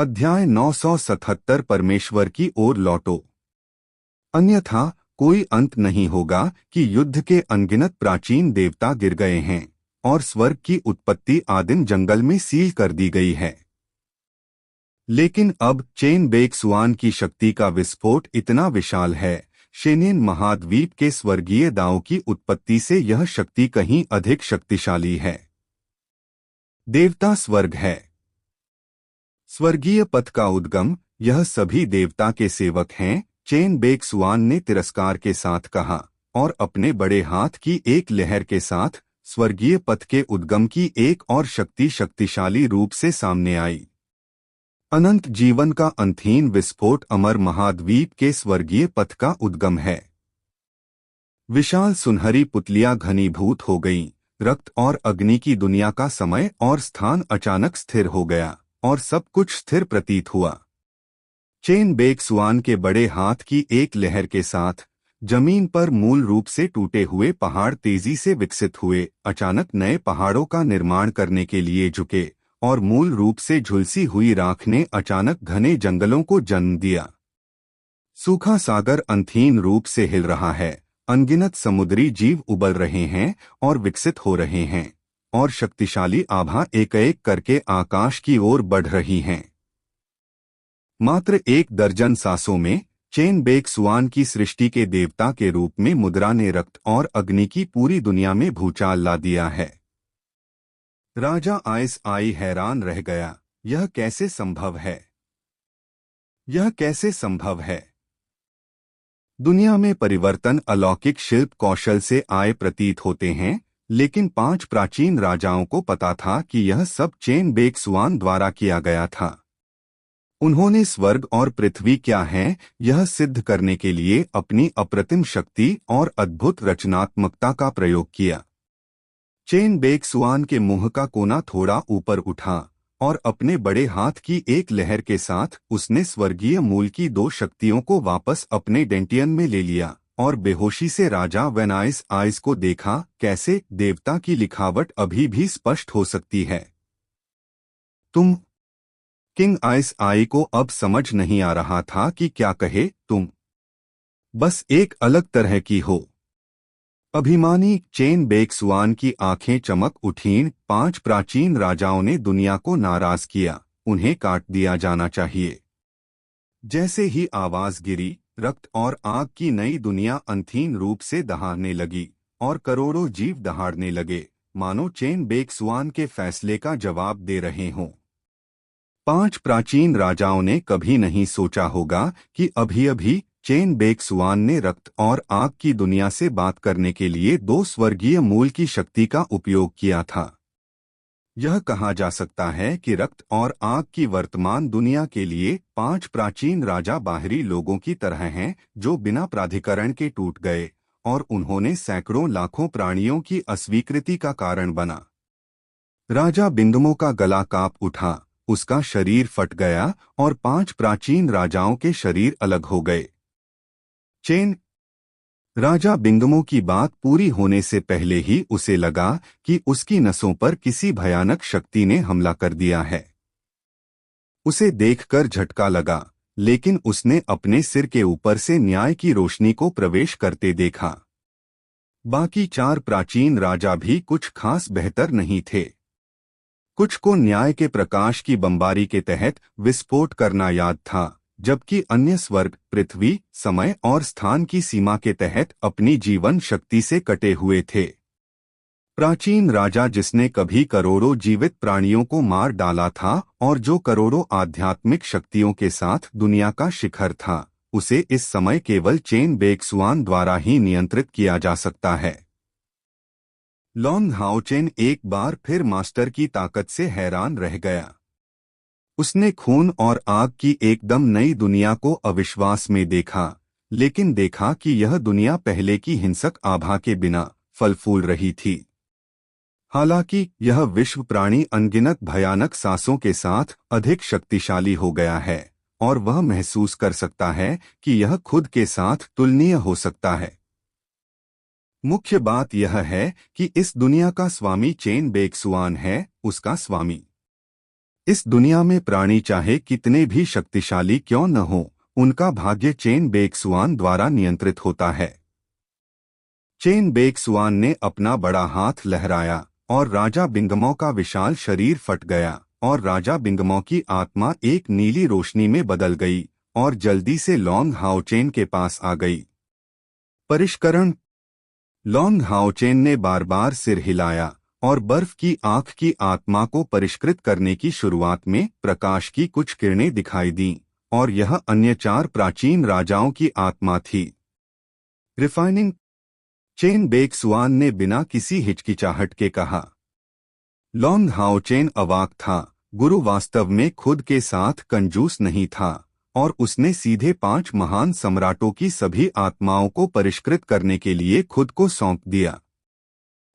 अध्याय 977 परमेश्वर की ओर लौटो। अन्यथा कोई अंत नहीं होगा कि युद्ध के अनगिनत प्राचीन देवता गिर गए हैं और स्वर्ग की उत्पत्ति आदिम जंगल में सील कर दी गई है। लेकिन अब चेन बेक्सुआन की शक्ति का विस्फोट इतना विशाल है, शेनियन महाद्वीप के स्वर्गीय दाओं की उत्पत्ति से यह शक्ति कहीं अधिक शक्तिशाली है। देवता स्वर्ग है। स्वर्गीय पथ का उद्गम, यह सभी देवता के सेवक हैं, चेन बेक्सुआन ने तिरस्कार के साथ कहा और अपने बड़े हाथ की एक लहर के साथ स्वर्गीय पथ के उद्गम की एक और शक्तिशाली रूप से सामने आई। अनंत जीवन का अंतहीन विस्फोट अमर महाद्वीप के स्वर्गीय पथ का उद्गम है। विशाल सुनहरी पुतलियां घनीभूत हो गईं, रक्त और अग्नि की दुनिया का समय और स्थान अचानक स्थिर हो गया और सब कुछ स्थिर प्रतीत हुआ। चेन बेक्सुआन के बड़े हाथ की एक लहर के साथ जमीन पर मूल रूप से टूटे हुए पहाड़ तेजी से विकसित हुए, अचानक नए पहाड़ों का निर्माण करने के लिए झुके और मूल रूप से झुलसी हुई राख ने अचानक घने जंगलों को जन्म दिया। सूखा सागर अंतहीन रूप से हिल रहा है, अनगिनत समुद्री जीव उबल रहे हैं और विकसित हो रहे हैं और शक्तिशाली आभा एक एक करके आकाश की ओर बढ़ रही हैं। मात्र 1 दर्जन सांसों में चेन बेक्सुआन की सृष्टि के देवता के रूप में मुद्रा ने रक्त और अग्नि की पूरी दुनिया में भूचाल ला दिया है। राजा आइस आई हैरान रह गया, यह कैसे संभव है? यह कैसे संभव है? दुनिया में परिवर्तन अलौकिक शिल्प कौशल से आए प्रतीत होते हैं, लेकिन 5 प्राचीन राजाओं को पता था कि यह सब चेन बेक्सुआन द्वारा किया गया था। उन्होंने स्वर्ग और पृथ्वी क्या है यह सिद्ध करने के लिए अपनी अप्रतिम शक्ति और अद्भुत रचनात्मकता का प्रयोग किया। चेन बेक्सुआन के मुंह का कोना थोड़ा ऊपर उठा और अपने बड़े हाथ की एक लहर के साथ उसने स्वर्गीय मूल की 2 शक्तियों को वापस अपने डेंटियन में ले लिया और बेहोशी से राजा वेनाइस आइस को देखा। कैसे देवता की लिखावट अभी भी स्पष्ट हो सकती है। तुम? किंग आइस आई को अब समझ नहीं आ रहा था कि क्या कहे। तुम बस एक अलग तरह की हो। अभिमानी चेन बेक्सुआन की आंखें चमक उठीं। 5 प्राचीन राजाओं ने दुनिया को नाराज किया, उन्हें काट दिया जाना चाहिए। जैसे ही आवाज गिरी, रक्त और आग की नई दुनिया अंतहीन रूप से दहाड़ने लगी और करोड़ों जीव दहाड़ने लगे, मानो चेन बेक्सुआन के फैसले का जवाब दे रहे हों। 5 प्राचीन राजाओं ने कभी नहीं सोचा होगा कि अभी-अभी चेन बेक्सुआन ने रक्त और आग की दुनिया से बात करने के लिए 2 स्वर्गीय मूल की शक्ति का उपयोग किया था। यह कहा जा सकता है कि रक्त और आग की वर्तमान दुनिया के लिए 5 प्राचीन राजा बाहरी लोगों की तरह हैं जो बिना प्राधिकरण के टूट गए और उन्होंने सैकड़ों लाखों प्राणियों की अस्वीकृति का कारण बना। राजा बिंदुमो का गला कांप उठा, उसका शरीर फट गया और 5 प्राचीन राजाओं के शरीर अलग हो गए। चेन राजा बिंदुमो की बात पूरी होने से पहले ही उसे लगा कि उसकी नसों पर किसी भयानक शक्ति ने हमला कर दिया है। उसे देखकर झटका लगा, लेकिन उसने अपने सिर के ऊपर से न्याय की रोशनी को प्रवेश करते देखा। बाकी 4 प्राचीन राजा भी कुछ खास बेहतर नहीं थे। कुछ को न्याय के प्रकाश की बमबारी के तहत विस्फोट करना याद था, जबकि अन्य स्वर्ग, पृथ्वी, समय और स्थान की सीमा के तहत अपनी जीवन शक्ति से कटे हुए थे। प्राचीन राजा जिसने कभी करोड़ों जीवित प्राणियों को मार डाला था और जो करोड़ों आध्यात्मिक शक्तियों के साथ दुनिया का शिखर था, उसे इस समय केवल चेन बेक्सुआन द्वारा ही नियंत्रित किया जा सकता है। लॉन्ग हाओचेन एक बार फिर मास्टर की ताकत से हैरान रह गया। उसने खून और आग की एकदम नई दुनिया को अविश्वास में देखा, लेकिन देखा कि यह दुनिया पहले की हिंसक आभा के बिना फल फूल रही थी। हालांकि यह विश्व प्राणी अनगिनत भयानक सांसों के साथ अधिक शक्तिशाली हो गया है और वह महसूस कर सकता है कि यह खुद के साथ तुलनीय हो सकता है। मुख्य बात यह है कि इस दुनिया का स्वामी चेन बेक्सुआन है, उसका स्वामी। इस दुनिया में प्राणी चाहे कितने भी शक्तिशाली क्यों न हो, उनका भाग्य चेन बेक्सुआन द्वारा नियंत्रित होता है। चेन बेक्सुआन ने अपना बड़ा हाथ लहराया और राजा बिंगमो का विशाल शरीर फट गया और राजा बिंगमो की आत्मा एक नीली रोशनी में बदल गई और जल्दी से लॉन्ग हाओचेन के पास आ गई। परिष्करण। लॉन्ग हाओचेन ने बार बार सिर हिलाया और बर्फ की आंख की आत्मा को परिष्कृत करने की शुरुआत में प्रकाश की कुछ किरणें दिखाई दीं और यह अन्य 4 प्राचीन राजाओं की आत्मा थी। रिफाइनिंग। चेन बेक्सुआन ने बिना किसी हिचकिचाहट के कहा। लॉन्ग हाओचेन अवाक था। गुरु वास्तव में खुद के साथ कंजूस नहीं था और उसने सीधे 5 महान सम्राटों की सभी आत्माओं को परिष्कृत करने के लिए खुद को सौंप दिया।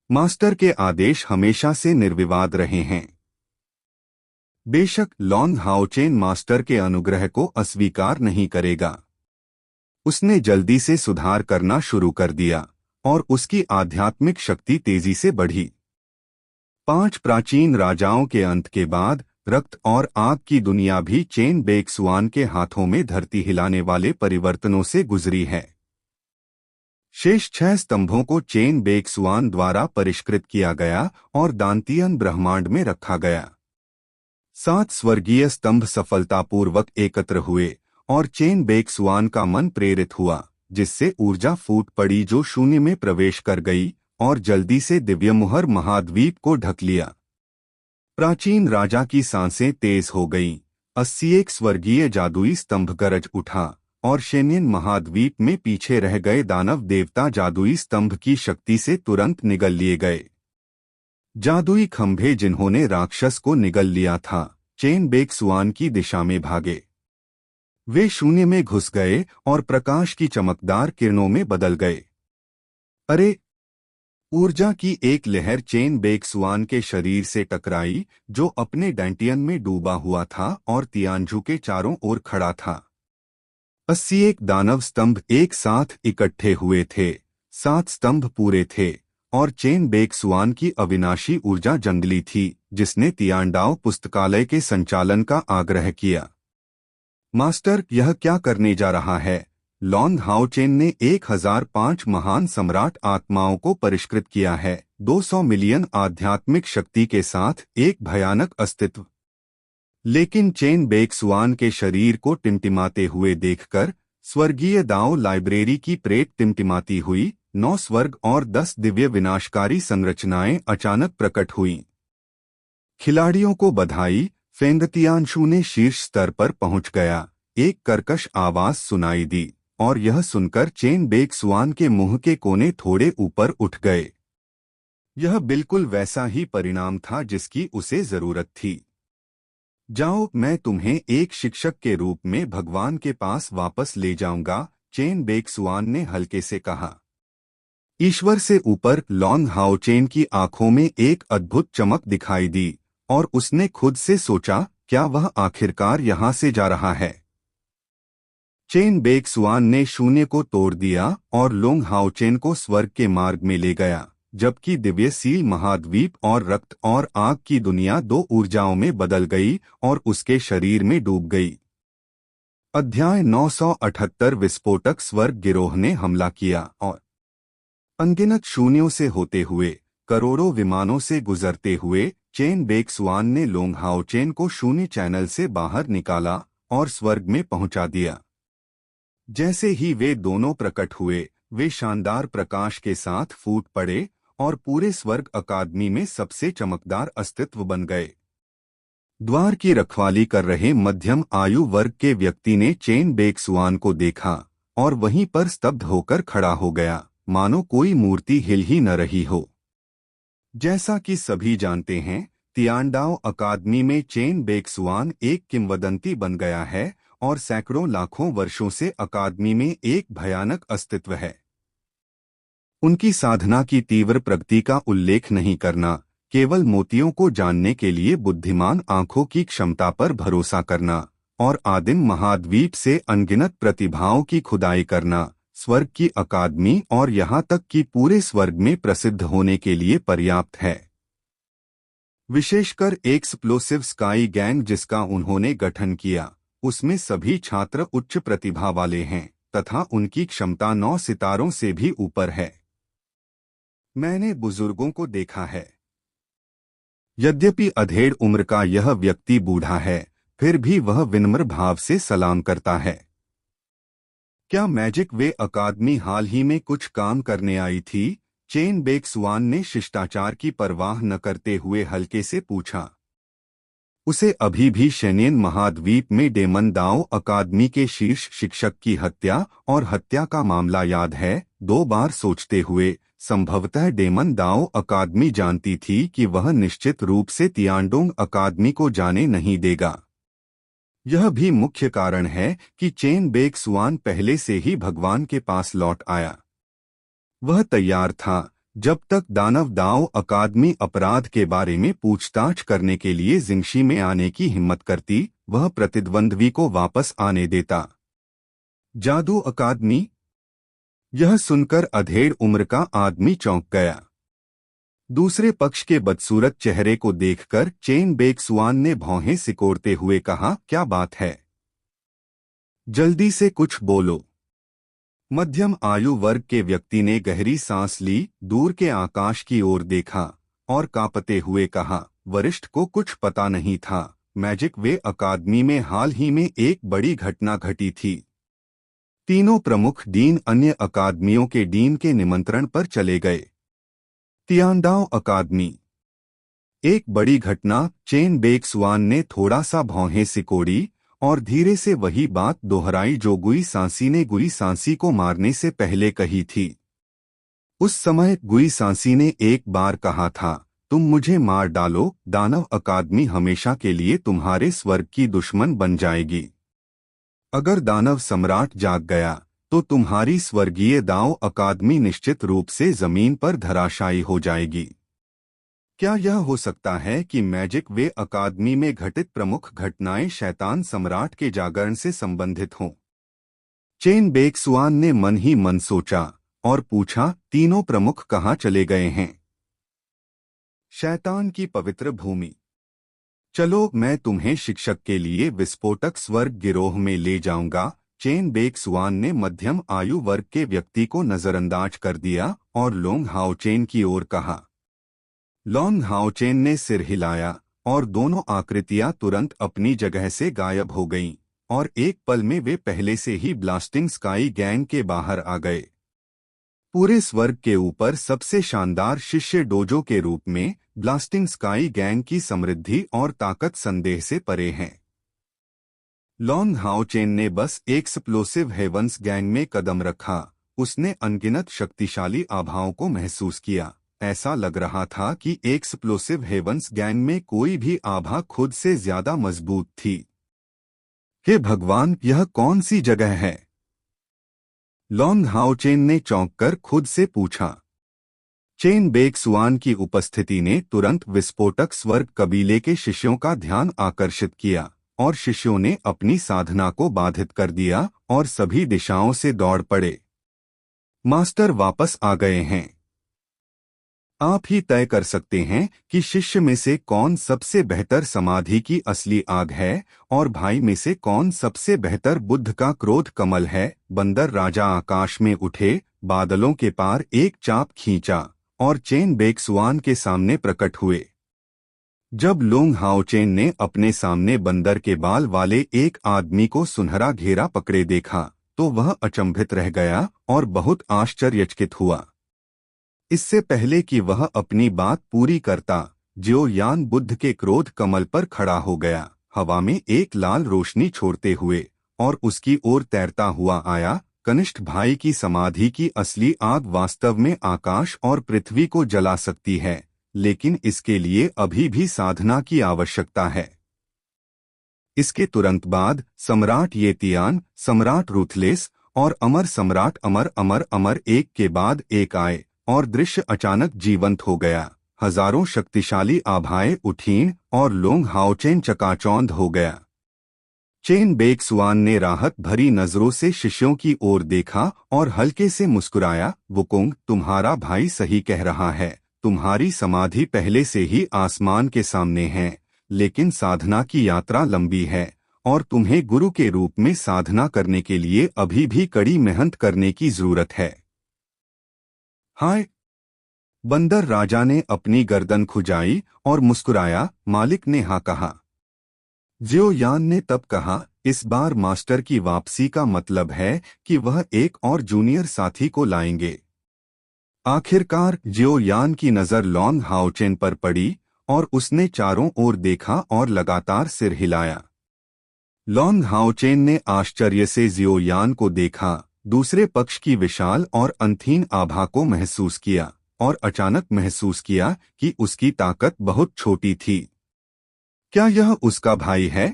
मास्टर के आदेश हमेशा से निर्विवाद रहे हैं। बेशक लॉन्ग हाओचेन मास्टर के अनुग्रह को अस्वीकार नहीं करेगा। उसने जल्दी से सुधार करना शुरू कर दिया और उसकी आध्यात्मिक शक्ति तेजी से बढ़ी। 5 प्राचीन राजाओं के अंत के बाद रक्त और आग की दुनिया भी चेन बेक्सुआन के हाथों में धरती हिलाने वाले परिवर्तनों से गुजरी है। शेष 6 स्तंभों को चेन बेक्सुआन द्वारा परिष्कृत किया गया और दांतियन ब्रह्मांड में रखा गया। 7 स्वर्गीय स्तंभ सफलतापूर्वक एकत्र हुए और चेन बेक्सुआन का मन प्रेरित हुआ, जिससे ऊर्जा फूट पड़ी जो शून्य में प्रवेश कर गई और जल्दी से दिव्यमुहर महाद्वीप को ढक लिया। प्राचीन राजा की सांसें तेज हो गईं। 81 स्वर्गीय जादुई स्तंभ गरज उठा और शेनियन महाद्वीप में पीछे रह गए दानव देवता जादुई स्तंभ की शक्ति से तुरंत निगल लिए गए। जादुई खंभे जिन्होंने राक्षस को निगल लिया था, चेन बेक्सुआन की दिशा में भागे। वे शून्य में घुस गए और प्रकाश की चमकदार किरणों में बदल गए। अरे! ऊर्जा की एक लहर चेन बेक्सुआन के शरीर से टकराई, जो अपने डैंटियन में डूबा हुआ था और तियानजू के चारों ओर खड़ा था। 81 दानव स्तंभ एक साथ इकट्ठे हुए थे। 7 स्तंभ पूरे थे और चेन बेक्सुआन की अविनाशी ऊर्जा जंगली थी, जिसने तियांडाओ पुस्तकालय के संचालन का आग्रह किया। मास्टर, यह क्या करने जा रहा है? लॉन्ग हाओचेन ने 1005 महान सम्राट आत्माओं को परिष्कृत किया है, 200 मिलियन आध्यात्मिक शक्ति के साथ एक भयानक अस्तित्व। लेकिन चेन बेक्सुआन के शरीर को टिमटिमाते हुए देखकर स्वर्गीय दाओ लाइब्रेरी की प्रेत टिमटिमाती हुई। 9 स्वर्ग और 10 दिव्य विनाशकारी संरचनाएं अचानक प्रकट हुईं। खिलाड़ियों को बधाई, फेंगतियानशू ने शीर्ष स्तर पर पहुंच गया। एक कर्कश आवाज सुनाई दी और यह सुनकर चेन बेक्सुआन के मुंह के कोने थोड़े ऊपर उठ गए। यह बिल्कुल वैसा ही परिणाम था जिसकी उसे जरूरत थी। जाओ, मैं तुम्हें एक शिक्षक के रूप में भगवान के पास वापस ले जाऊंगा, चेन बेक्सुआन ने हल्के से कहा। ईश्वर से ऊपर लॉन्ग हाओचेन की आंखों में एक अद्भुत चमक दिखाई दी और उसने खुद से सोचा, क्या वह आखिरकार यहां से जा रहा है? चेन बेक्सुआन ने शून्य को तोड़ दिया और लॉन्ग हाओचेन को स्वर्ग के मार्ग में ले गया, जबकि दिव्य सील महाद्वीप और रक्त और आग की दुनिया 2 ऊर्जाओं में बदल गई और उसके शरीर में डूब गई। अध्याय 978 विस्फोटक स्वर्ग गिरोह ने हमला किया और अनगिनत शून्यों से होते हुए, करोड़ों विमानों से गुजरते हुए, चेन बेक्सुआन ने लॉन्ग हाओचेन को शून्य चैनल से बाहर निकाला और स्वर्ग में पहुंचा दिया। जैसे ही वे दोनों प्रकट हुए, वे शानदार प्रकाश के साथ फूट पड़े और पूरे स्वर्ग अकादमी में सबसे चमकदार अस्तित्व बन गए। द्वार की रखवाली कर रहे मध्यम आयु वर्ग के व्यक्ति ने चेन बेक्सुआन को देखा और वहीं पर स्तब्ध होकर खड़ा हो गया, मानो कोई मूर्ति हिल ही न रही हो। जैसा कि सभी जानते हैं, तियांडाओ अकादमी में चेन बेक्सुआन एक किंवदंती बन गया है और सैकड़ों लाखों वर्षों से अकादमी में एक भयानक अस्तित्व है। उनकी साधना की तीव्र प्रगति का उल्लेख नहीं करना, केवल मोतियों को जानने के लिए बुद्धिमान आंखों की क्षमता पर भरोसा करना और आदिम महाद्वीप से अनगिनत प्रतिभाओं की खुदाई करना, स्वर्ग की अकादमी और यहाँ तक कि पूरे स्वर्ग में प्रसिद्ध होने के लिए पर्याप्त है। विशेषकर एक्सप्लोसिव स्काई गैंग जिसका उन्होंने गठन किया, उसमें सभी छात्र उच्च प्रतिभा वाले हैं तथा उनकी क्षमता 9 सितारों से भी ऊपर है। मैंने बुजुर्गों को देखा है। यद्यपि अधेड़ उम्र का यह व्यक्ति बूढ़ा है, फिर भी वह विनम्र भाव से सलाम करता है। क्या मैजिक वे अकादमी हाल ही में कुछ काम करने आई थी? चेन बेक्सवान ने शिष्टाचार की परवाह न करते हुए हल्के से पूछा। उसे अभी भी शेनियन महाद्वीप में डेमन दाओ अकादमी के शीर्ष शिक्षक की हत्या और हत्या का मामला याद है। 2 बार सोचते हुए, संभवतः डेमन दाओ अकादमी जानती थी कि वह निश्चित रूप से तियानडोंग अकादमी को जाने नहीं देगा। यह भी मुख्य कारण है कि चेन बेक्सवान पहले से ही भगवान के पास लौट आया। वह तैयार था जब तक दानव दाओ अकादमी अपराध के बारे में पूछताछ करने के लिए जिंगशी में आने की हिम्मत करती, वह प्रतिद्वंद्वी को वापस आने देता। जादू अकादमी? यह सुनकर अधेड़ उम्र का आदमी चौंक गया। दूसरे पक्ष के बदसूरत चेहरे को देखकर चेन बेक्सवान ने भौहें सिकोड़ते हुए कहा, क्या बात है? जल्दी से कुछ बोलो। मध्यम आयु वर्ग के व्यक्ति ने गहरी सांस ली, दूर के आकाश की ओर देखा और कांपते हुए कहा, वरिष्ठ को कुछ पता नहीं था। मैजिक वे अकादमी में हाल ही में एक बड़ी घटना घटी थी। तीनों प्रमुख डीन अन्य अकादमियों के डीन के निमंत्रण पर चले गए। तियानडाओ अकादमी। एक बड़ी घटना। चेन बेक्सवान ने थोड़ा सा भौहें सिकोड़ी और धीरे से वही बात दोहराई जो गुई सांसी ने गुई सांसी को मारने से पहले कही थी। उस समय गुई सांसी ने एक बार कहा था, तुम मुझे मार डालो, दानव अकादमी हमेशा के लिए तुम्हारे स्वर्ग की दुश्मन बन जाएगी। अगर दानव सम्राट जाग गया तो तुम्हारी स्वर्गीय दाओ अकादमी निश्चित रूप से जमीन पर धराशायी हो जाएगी। क्या यह हो सकता है कि मैजिक वे अकादमी में घटित प्रमुख घटनाएं शैतान सम्राट के जागरण से संबंधित हों? चेन बेक्सवान ने मन ही मन सोचा और पूछा, तीनों प्रमुख कहाँ चले गए हैं? शैतान की पवित्र भूमि। चलो, मैं तुम्हें शिक्षक के लिए विस्फोटक स्वर्ग गिरोह में ले जाऊंगा। चेन बेक्सवान ने मध्यम आयु वर्ग के व्यक्ति को नजरअंदाज कर दिया और लोंग हाओचेन की ओर कहा। लोंग हाओचेन ने सिर हिलाया और दोनों आकृतियां तुरंत अपनी जगह से गायब हो गईं और एक पल में वे पहले से ही ब्लास्टिंग स्काई गैंग के बाहर आ गए। पूरे स्वर्ग के ऊपर सबसे शानदार शिष्य डोजो के रूप में ब्लास्टिंग स्काई गैंग की समृद्धि और ताकत संदेह से परे हैं। लोंग हाओचेन ने बस एक्सप्लोसिव हेवंस गैंग में कदम रखा। उसने अनगिनत शक्तिशाली आभाओं को महसूस किया। ऐसा लग रहा था कि एक्सप्लोसिव हेवंस गैंग में कोई भी आभा खुद से ज्यादा मजबूत थी। हे भगवान, यह कौन सी जगह है? लोंग हाओचेन ने चौंककर खुद से पूछा। चेन बेक्सवान की उपस्थिति ने तुरंत विस्फोटक स्वर्ग कबीले के शिष्यों का ध्यान आकर्षित किया और शिष्यों ने अपनी साधना को बाधित कर दिया और सभी दिशाओं से दौड़ पड़े। मास्टर वापस आ गए हैं। आप ही तय कर सकते हैं कि शिष्य में से कौन सबसे बेहतर समाधि की असली आग है और भाई में से कौन सबसे बेहतर बुद्ध का क्रोध कमल है। बंदर राजा आकाश में उठे, बादलों के पार एक चाप खींचा और चेन बेक्सवान के सामने प्रकट हुए। जब लोंग हाओचेन ने अपने सामने बंदर के बाल वाले एक आदमी को सुनहरा घेरा पकड़े देखा तो वह अचंभित रह गया और बहुत आश्चर्यचकित हुआ। इससे पहले कि वह अपनी बात पूरी करता, ज्यो यान बुद्ध के क्रोध कमल पर खड़ा हो गया, हवा में एक लाल रोशनी छोड़ते हुए और उसकी ओर तैरता हुआ आया। कनिष्ठ भाई की समाधि की असली आग वास्तव में आकाश और पृथ्वी को जला सकती है, लेकिन इसके लिए अभी भी साधना की आवश्यकता है। इसके तुरंत बाद सम्राट येतियान, सम्राट रूथलेस और अमर सम्राट अमर अमर अमर एक के बाद एक आए और दृश्य अचानक जीवंत हो गया। हजारों शक्तिशाली आभाएं उठीं और लोंग हाओचेन चकाचौंध हो गया। चेन बेक्सवान ने राहत भरी नजरों से शिष्यों की ओर देखा और हल्के से मुस्कुराया। वुकुंग, तुम्हारा भाई सही कह रहा है, तुम्हारी समाधि पहले से ही आसमान के सामने है, लेकिन साधना की यात्रा लंबी है और तुम्हें गुरु के रूप में साधना करने के लिए अभी भी कड़ी मेहनत करने की जरूरत है। हाय। बंदर राजा ने अपनी गर्दन खुजाई और मुस्कुराया। मालिक ने हाँ कहा। जियो यान ने तब कहा, इस बार मास्टर की वापसी का मतलब है कि वह एक और जूनियर साथी को लाएंगे। आखिरकार जियो यान की नजर लॉन्ग हाओचेन पर पड़ी और उसने चारों ओर देखा और लगातार सिर हिलाया। लॉन्ग हाओचेन ने आश्चर्य से जियो यान को देखा, दूसरे पक्ष की विशाल और अनथीन आभा को महसूस किया और अचानक महसूस किया कि उसकी ताकत बहुत छोटी थी। क्या यह उसका भाई है?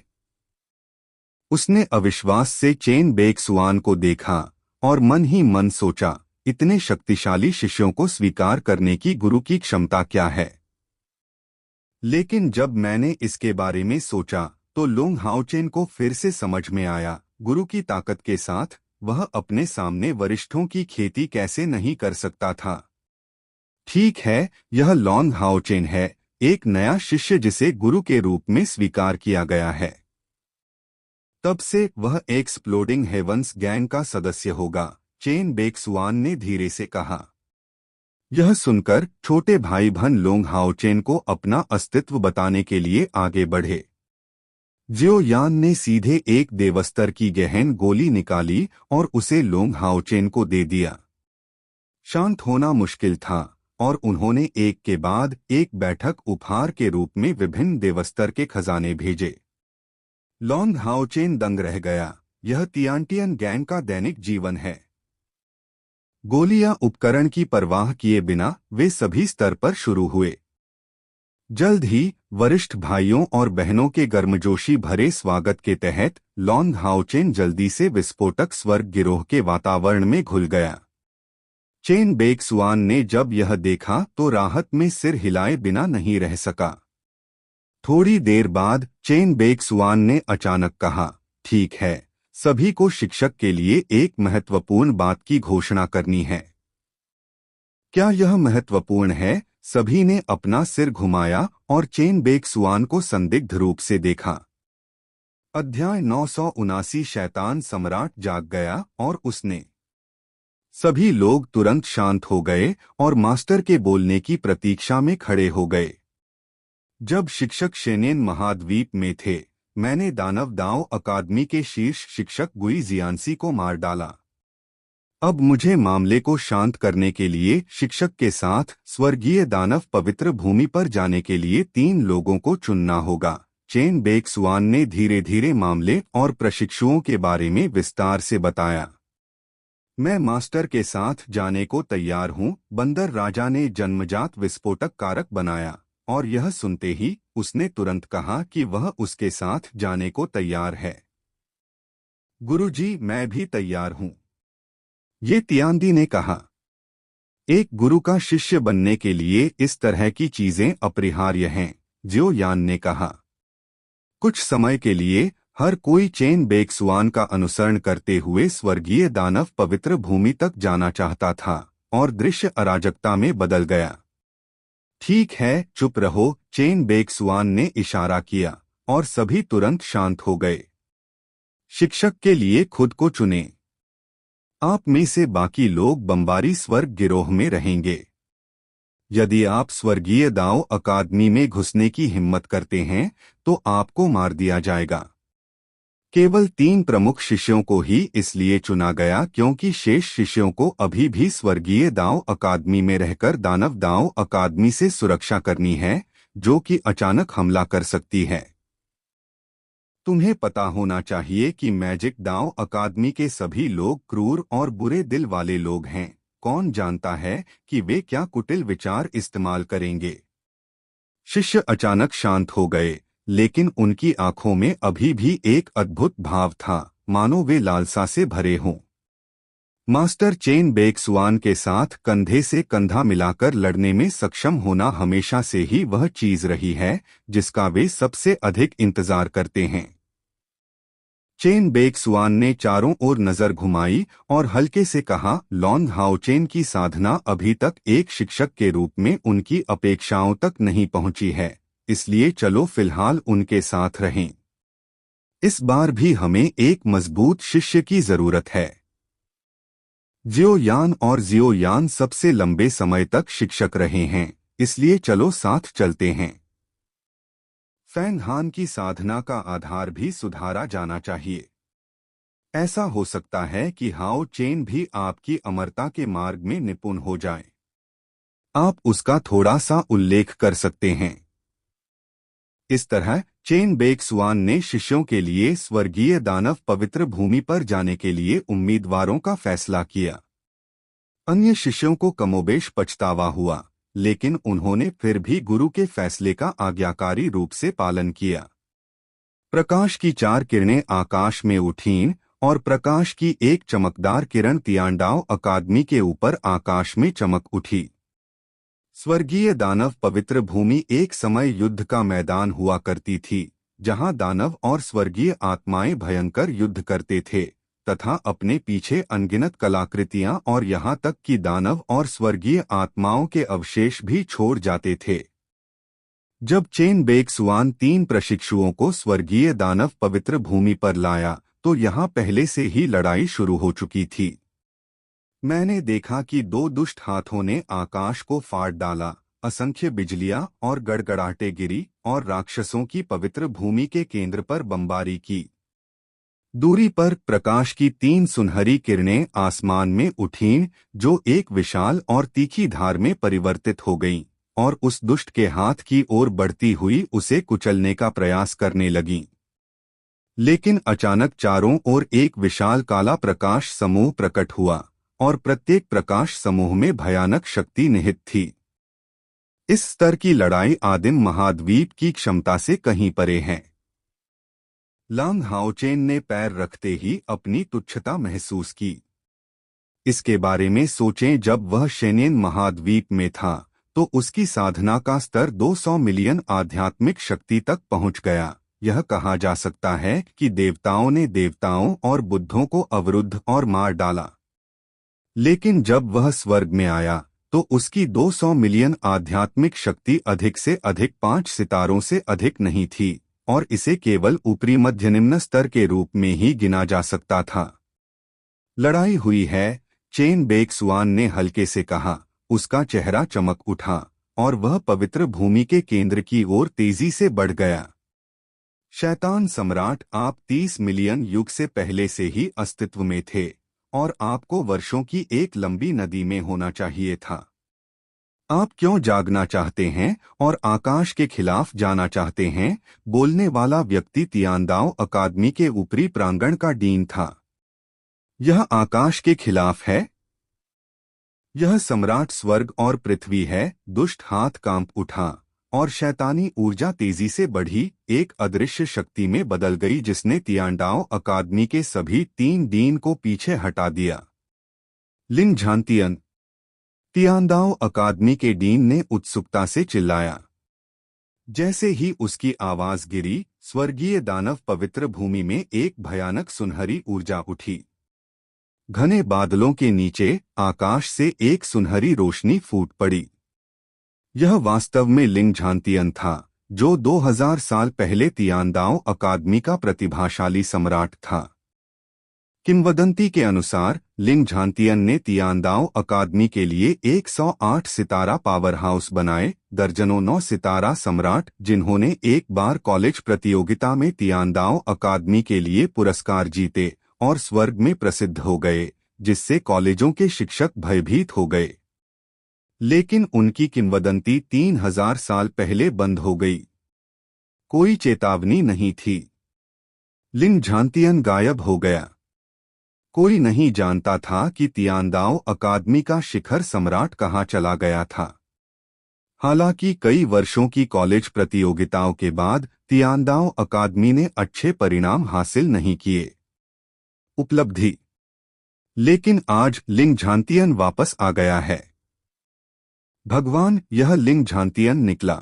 उसने अविश्वास से चेन बेक्सुआन को देखा और मन ही मन सोचा, इतने शक्तिशाली शिष्यों को स्वीकार करने की गुरु की क्षमता क्या है। लेकिन जब मैंने इसके बारे में सोचा तो लॉन्ग हाओचेन को फिर से समझ में आया, गुरु की ताकत के साथ वह अपने सामने वरिष्ठों की खेती कैसे नहीं कर सकता था। ठीक है, यह लॉन्ग हाओचेन है, एक नया शिष्य जिसे गुरु के रूप में स्वीकार किया गया है। तब से वह एक्सप्लोडिंग हेवंस गैंग का सदस्य होगा, चेन बेक्सुआन ने धीरे से कहा। यह सुनकर छोटे भाई भन लॉन्ग हाओचेन को अपना अस्तित्व बताने के लिए आगे बढ़े। जियो यान ने सीधे एक देवस्तर की गहन गोली निकाली और उसे लॉन्ग हाओचेन को दे दिया। शांत होना मुश्किल था और उन्होंने एक के बाद एक बैठक उपहार के रूप में विभिन्न देवस्तर के खजाने भेजे। लॉन्ग हाओचेन दंग रह गया, यह तियानटियन गैंग का दैनिक जीवन है। गोलियां उपकरण की परवाह किए बिना वे सभी स्तर पर शुरू हुए। जल्द ही वरिष्ठ भाइयों और बहनों के गर्मजोशी भरे स्वागत के तहत लॉन्ग हाओचेन जल्दी से विस्फोटक स्वर्ग गिरोह के वातावरण में घुल गया। चेन बेक्सुआन ने जब यह देखा तो राहत में सिर हिलाए बिना नहीं रह सका। थोड़ी देर बाद चेन बेक्सुआन ने अचानक कहा, ठीक है, सभी को शिक्षक के लिए एक महत्वपूर्ण बात की घोषणा करनी है। क्या यह महत्वपूर्ण है? सभी ने अपना सिर घुमाया और चेन बेक्सुआन को संदिग्ध रूप से देखा। अध्याय 979 शैतान सम्राट जाग गया और उसने। सभी लोग तुरंत शांत हो गए और मास्टर के बोलने की प्रतीक्षा में खड़े हो गए। जब शिक्षक शेनेन महाद्वीप में थे, मैंने दानव दाओ अकादमी के शीर्ष शिक्षक गुई जियानसी को मार डाला। अब मुझे मामले को शांत करने के लिए शिक्षक के साथ स्वर्गीय दानव पवित्र भूमि पर जाने के लिए 3 लोगों को चुनना होगा। चेन बेक्सुआन ने धीरे धीरे मामले और प्रशिक्षुओं के बारे में विस्तार से बताया। मैं मास्टर के साथ जाने को तैयार हूँ, बंदर राजा ने जन्मजात विस्फोटक कारक बनाया और यह सुनते ही उसने तुरंत कहा कि वह उसके साथ जाने को तैयार है। गुरुजी, मैं भी तैयार हूँ, ये तियांदी ने कहा। एक गुरु का शिष्य बनने के लिए इस तरह की चीजें अपरिहार्य हैं, जियो यान ने कहा। कुछ समय के लिए हर कोई चेन बेक्सुआन का अनुसरण करते हुए स्वर्गीय दानव पवित्र भूमि तक जाना चाहता था और दृश्य अराजकता में बदल गया। ठीक है, चुप रहो, चेन बेक्सुआन ने इशारा किया और सभी तुरंत शांत हो गए। शिक्षक के लिए खुद को चुने। आप में से बाकी लोग बम्बारी स्वर्ग गिरोह में रहेंगे। यदि आप स्वर्गीय दाओ अकादमी में घुसने की हिम्मत करते हैं तो आपको मार दिया जाएगा। केवल 3 प्रमुख शिष्यों को ही इसलिए चुना गया क्योंकि शेष शिष्यों को अभी भी स्वर्गीय दाओ अकादमी में रहकर दानव दाओ अकादमी से सुरक्षा करनी है, जो कि अचानक हमला कर सकती है। तुम्हें पता होना चाहिए कि मैजिक दाओ अकादमी के सभी लोग क्रूर और बुरे दिल वाले लोग हैं। कौन जानता है कि वे क्या कुटिल विचार इस्तेमाल करेंगे। शिष्य अचानक शांत हो गए, लेकिन उनकी आंखों में अभी भी एक अद्भुत भाव था, मानो वे लालसा से भरे हों। मास्टर चेन बेक्सुआन के साथ कंधे से कंधा मिलाकर लड़ने में सक्षम होना हमेशा से ही वह चीज रही है जिसका वे सबसे अधिक इंतजार करते हैं। चेन बेक्सुआन ने चारों ओर नजर घुमाई और हल्के से कहा, लॉन्ग हाओचेन की साधना अभी तक एक शिक्षक के रूप में उनकी अपेक्षाओं तक नहीं पहुंची है, इसलिए चलो फिलहाल उनके साथ रहें। इस बार भी हमें एक मजबूत शिष्य की जरूरत है। जियो यान और जियो यान सबसे लंबे समय तक शिक्षक रहे हैं, इसलिए चलो साथ चलते हैं। फैंग हान की साधना का आधार भी सुधारा जाना चाहिए। ऐसा हो सकता है कि हाओ चेन भी आपकी अमरता के मार्ग में निपुण हो जाए। आप उसका थोड़ा सा उल्लेख कर सकते हैं। इस तरह चेन बेक्सुआन ने शिष्यों के लिए स्वर्गीय दानव पवित्र भूमि पर जाने के लिए उम्मीदवारों का फैसला किया। अन्य शिष्यों को कमोबेश पछतावा हुआ, लेकिन उन्होंने फिर भी गुरु के फैसले का आज्ञाकारी रूप से पालन किया। प्रकाश की 4 किरणें आकाश में उठीं और प्रकाश की एक चमकदार किरण तियांडाओ अकादमी के ऊपर आकाश में चमक उठी। स्वर्गीय दानव पवित्र भूमि एक समय युद्ध का मैदान हुआ करती थी, जहां दानव और स्वर्गीय आत्माएं भयंकर युद्ध करते थे तथा अपने पीछे अनगिनत कलाकृतियां और यहां तक कि दानव और स्वर्गीय आत्माओं के अवशेष भी छोड़ जाते थे। जब चेन बेक्सुआन 3 प्रशिक्षुओं को स्वर्गीय दानव पवित्र भूमि पर लाया तो यहाँ पहले से ही लड़ाई शुरू हो चुकी थी। मैंने देखा कि 2 दुष्ट हाथों ने आकाश को फाड़ डाला, असंख्य बिजलियां और गड़गड़ाहटें गिरी और राक्षसों की पवित्र भूमि के केंद्र पर बमबारी की। दूरी पर प्रकाश की 3 सुनहरी किरणें आसमान में उठीं, जो एक विशाल और तीखी धार में परिवर्तित हो गईं और उस दुष्ट के हाथ की ओर बढ़ती हुई उसे कुचलने का प्रयास करने लगीं। लेकिन अचानक चारों ओर एक विशाल काला प्रकाश समूह प्रकट हुआ और प्रत्येक प्रकाश समूह में भयानक शक्ति निहित थी। इस स्तर की लड़ाई आदिम महाद्वीप की क्षमता से कहीं परे है। लांग हाओचेन ने पैर रखते ही अपनी तुच्छता महसूस की। इसके बारे में सोचें, जब वह शेनियन महाद्वीप में था तो उसकी साधना का स्तर 200 मिलियन आध्यात्मिक शक्ति तक पहुंच गया। यह कहा जा सकता है कि देवताओं ने देवताओं और बुद्धों को अवरुद्ध और मार डाला। लेकिन जब वह स्वर्ग में आया तो उसकी 200 मिलियन आध्यात्मिक शक्ति अधिक से अधिक 5 सितारों से अधिक नहीं थी और इसे केवल ऊपरी मध्य निम्न स्तर के रूप में ही गिना जा सकता था। लड़ाई हुई है, चेन बेक्सुआन ने हल्के से कहा। उसका चेहरा चमक उठा और वह पवित्र भूमि के केंद्र की ओर तेजी से बढ़ गया। शैतान सम्राट, आप 30 मिलियन युग से पहले से ही अस्तित्व में थे और आपको वर्षों की एक लंबी नदी में होना चाहिए था। आप क्यों जागना चाहते हैं और आकाश के खिलाफ जाना चाहते हैं? बोलने वाला व्यक्ति तियांदाओ अकादमी के ऊपरी प्रांगण का डीन था। यह आकाश के खिलाफ है। यह सम्राट स्वर्ग और पृथ्वी है। दुष्ट हाथ कांप उठा और शैतानी ऊर्जा तेजी से बढ़ी, एक अदृश्य शक्ति में बदल गई जिसने तियांडाओ अकादमी के सभी 3 डीन को पीछे हटा दिया। लिन झांतियन, तियांदाओ अकादमी के डीन ने उत्सुकता से चिल्लाया। जैसे ही उसकी आवाज गिरी, स्वर्गीय दानव पवित्र भूमि में एक भयानक सुनहरी ऊर्जा उठी। घने बादलों के नीचे आकाश से एक सुनहरी रोशनी फूट पड़ी। यह वास्तव में लिंग झांतियन था, जो 2000 साल पहले तियांदाओ अकादमी का प्रतिभाशाली सम्राट था। किंवदंती के अनुसार लिंग झांतियन ने तियांदाओ अकादमी के लिए 108 सितारा पावर हाउस बनाए। दर्जनों 9 सितारा सम्राट, जिन्होंने एक बार कॉलेज प्रतियोगिता में तियांदाओ अकादमी के लिए पुरस्कार जीते और स्वर्ग में प्रसिद्ध हो गए, जिससे कॉलेजों के शिक्षक भयभीत हो गए। लेकिन उनकी किंवदंती 3000 साल पहले बंद हो गई। कोई चेतावनी नहीं थी। लिंग झांतियन गायब हो गया। कोई नहीं जानता था कि तियांदाओ अकादमी का शिखर सम्राट कहाँ चला गया था। हालांकि कई वर्षों की कॉलेज प्रतियोगिताओं के बाद तियांदाओ अकादमी ने अच्छे परिणाम हासिल नहीं किए। उपलब्धि। लेकिन आज लिंग झांतियन वापस आ गया है। भगवान, यह लिंग झांतियन निकला।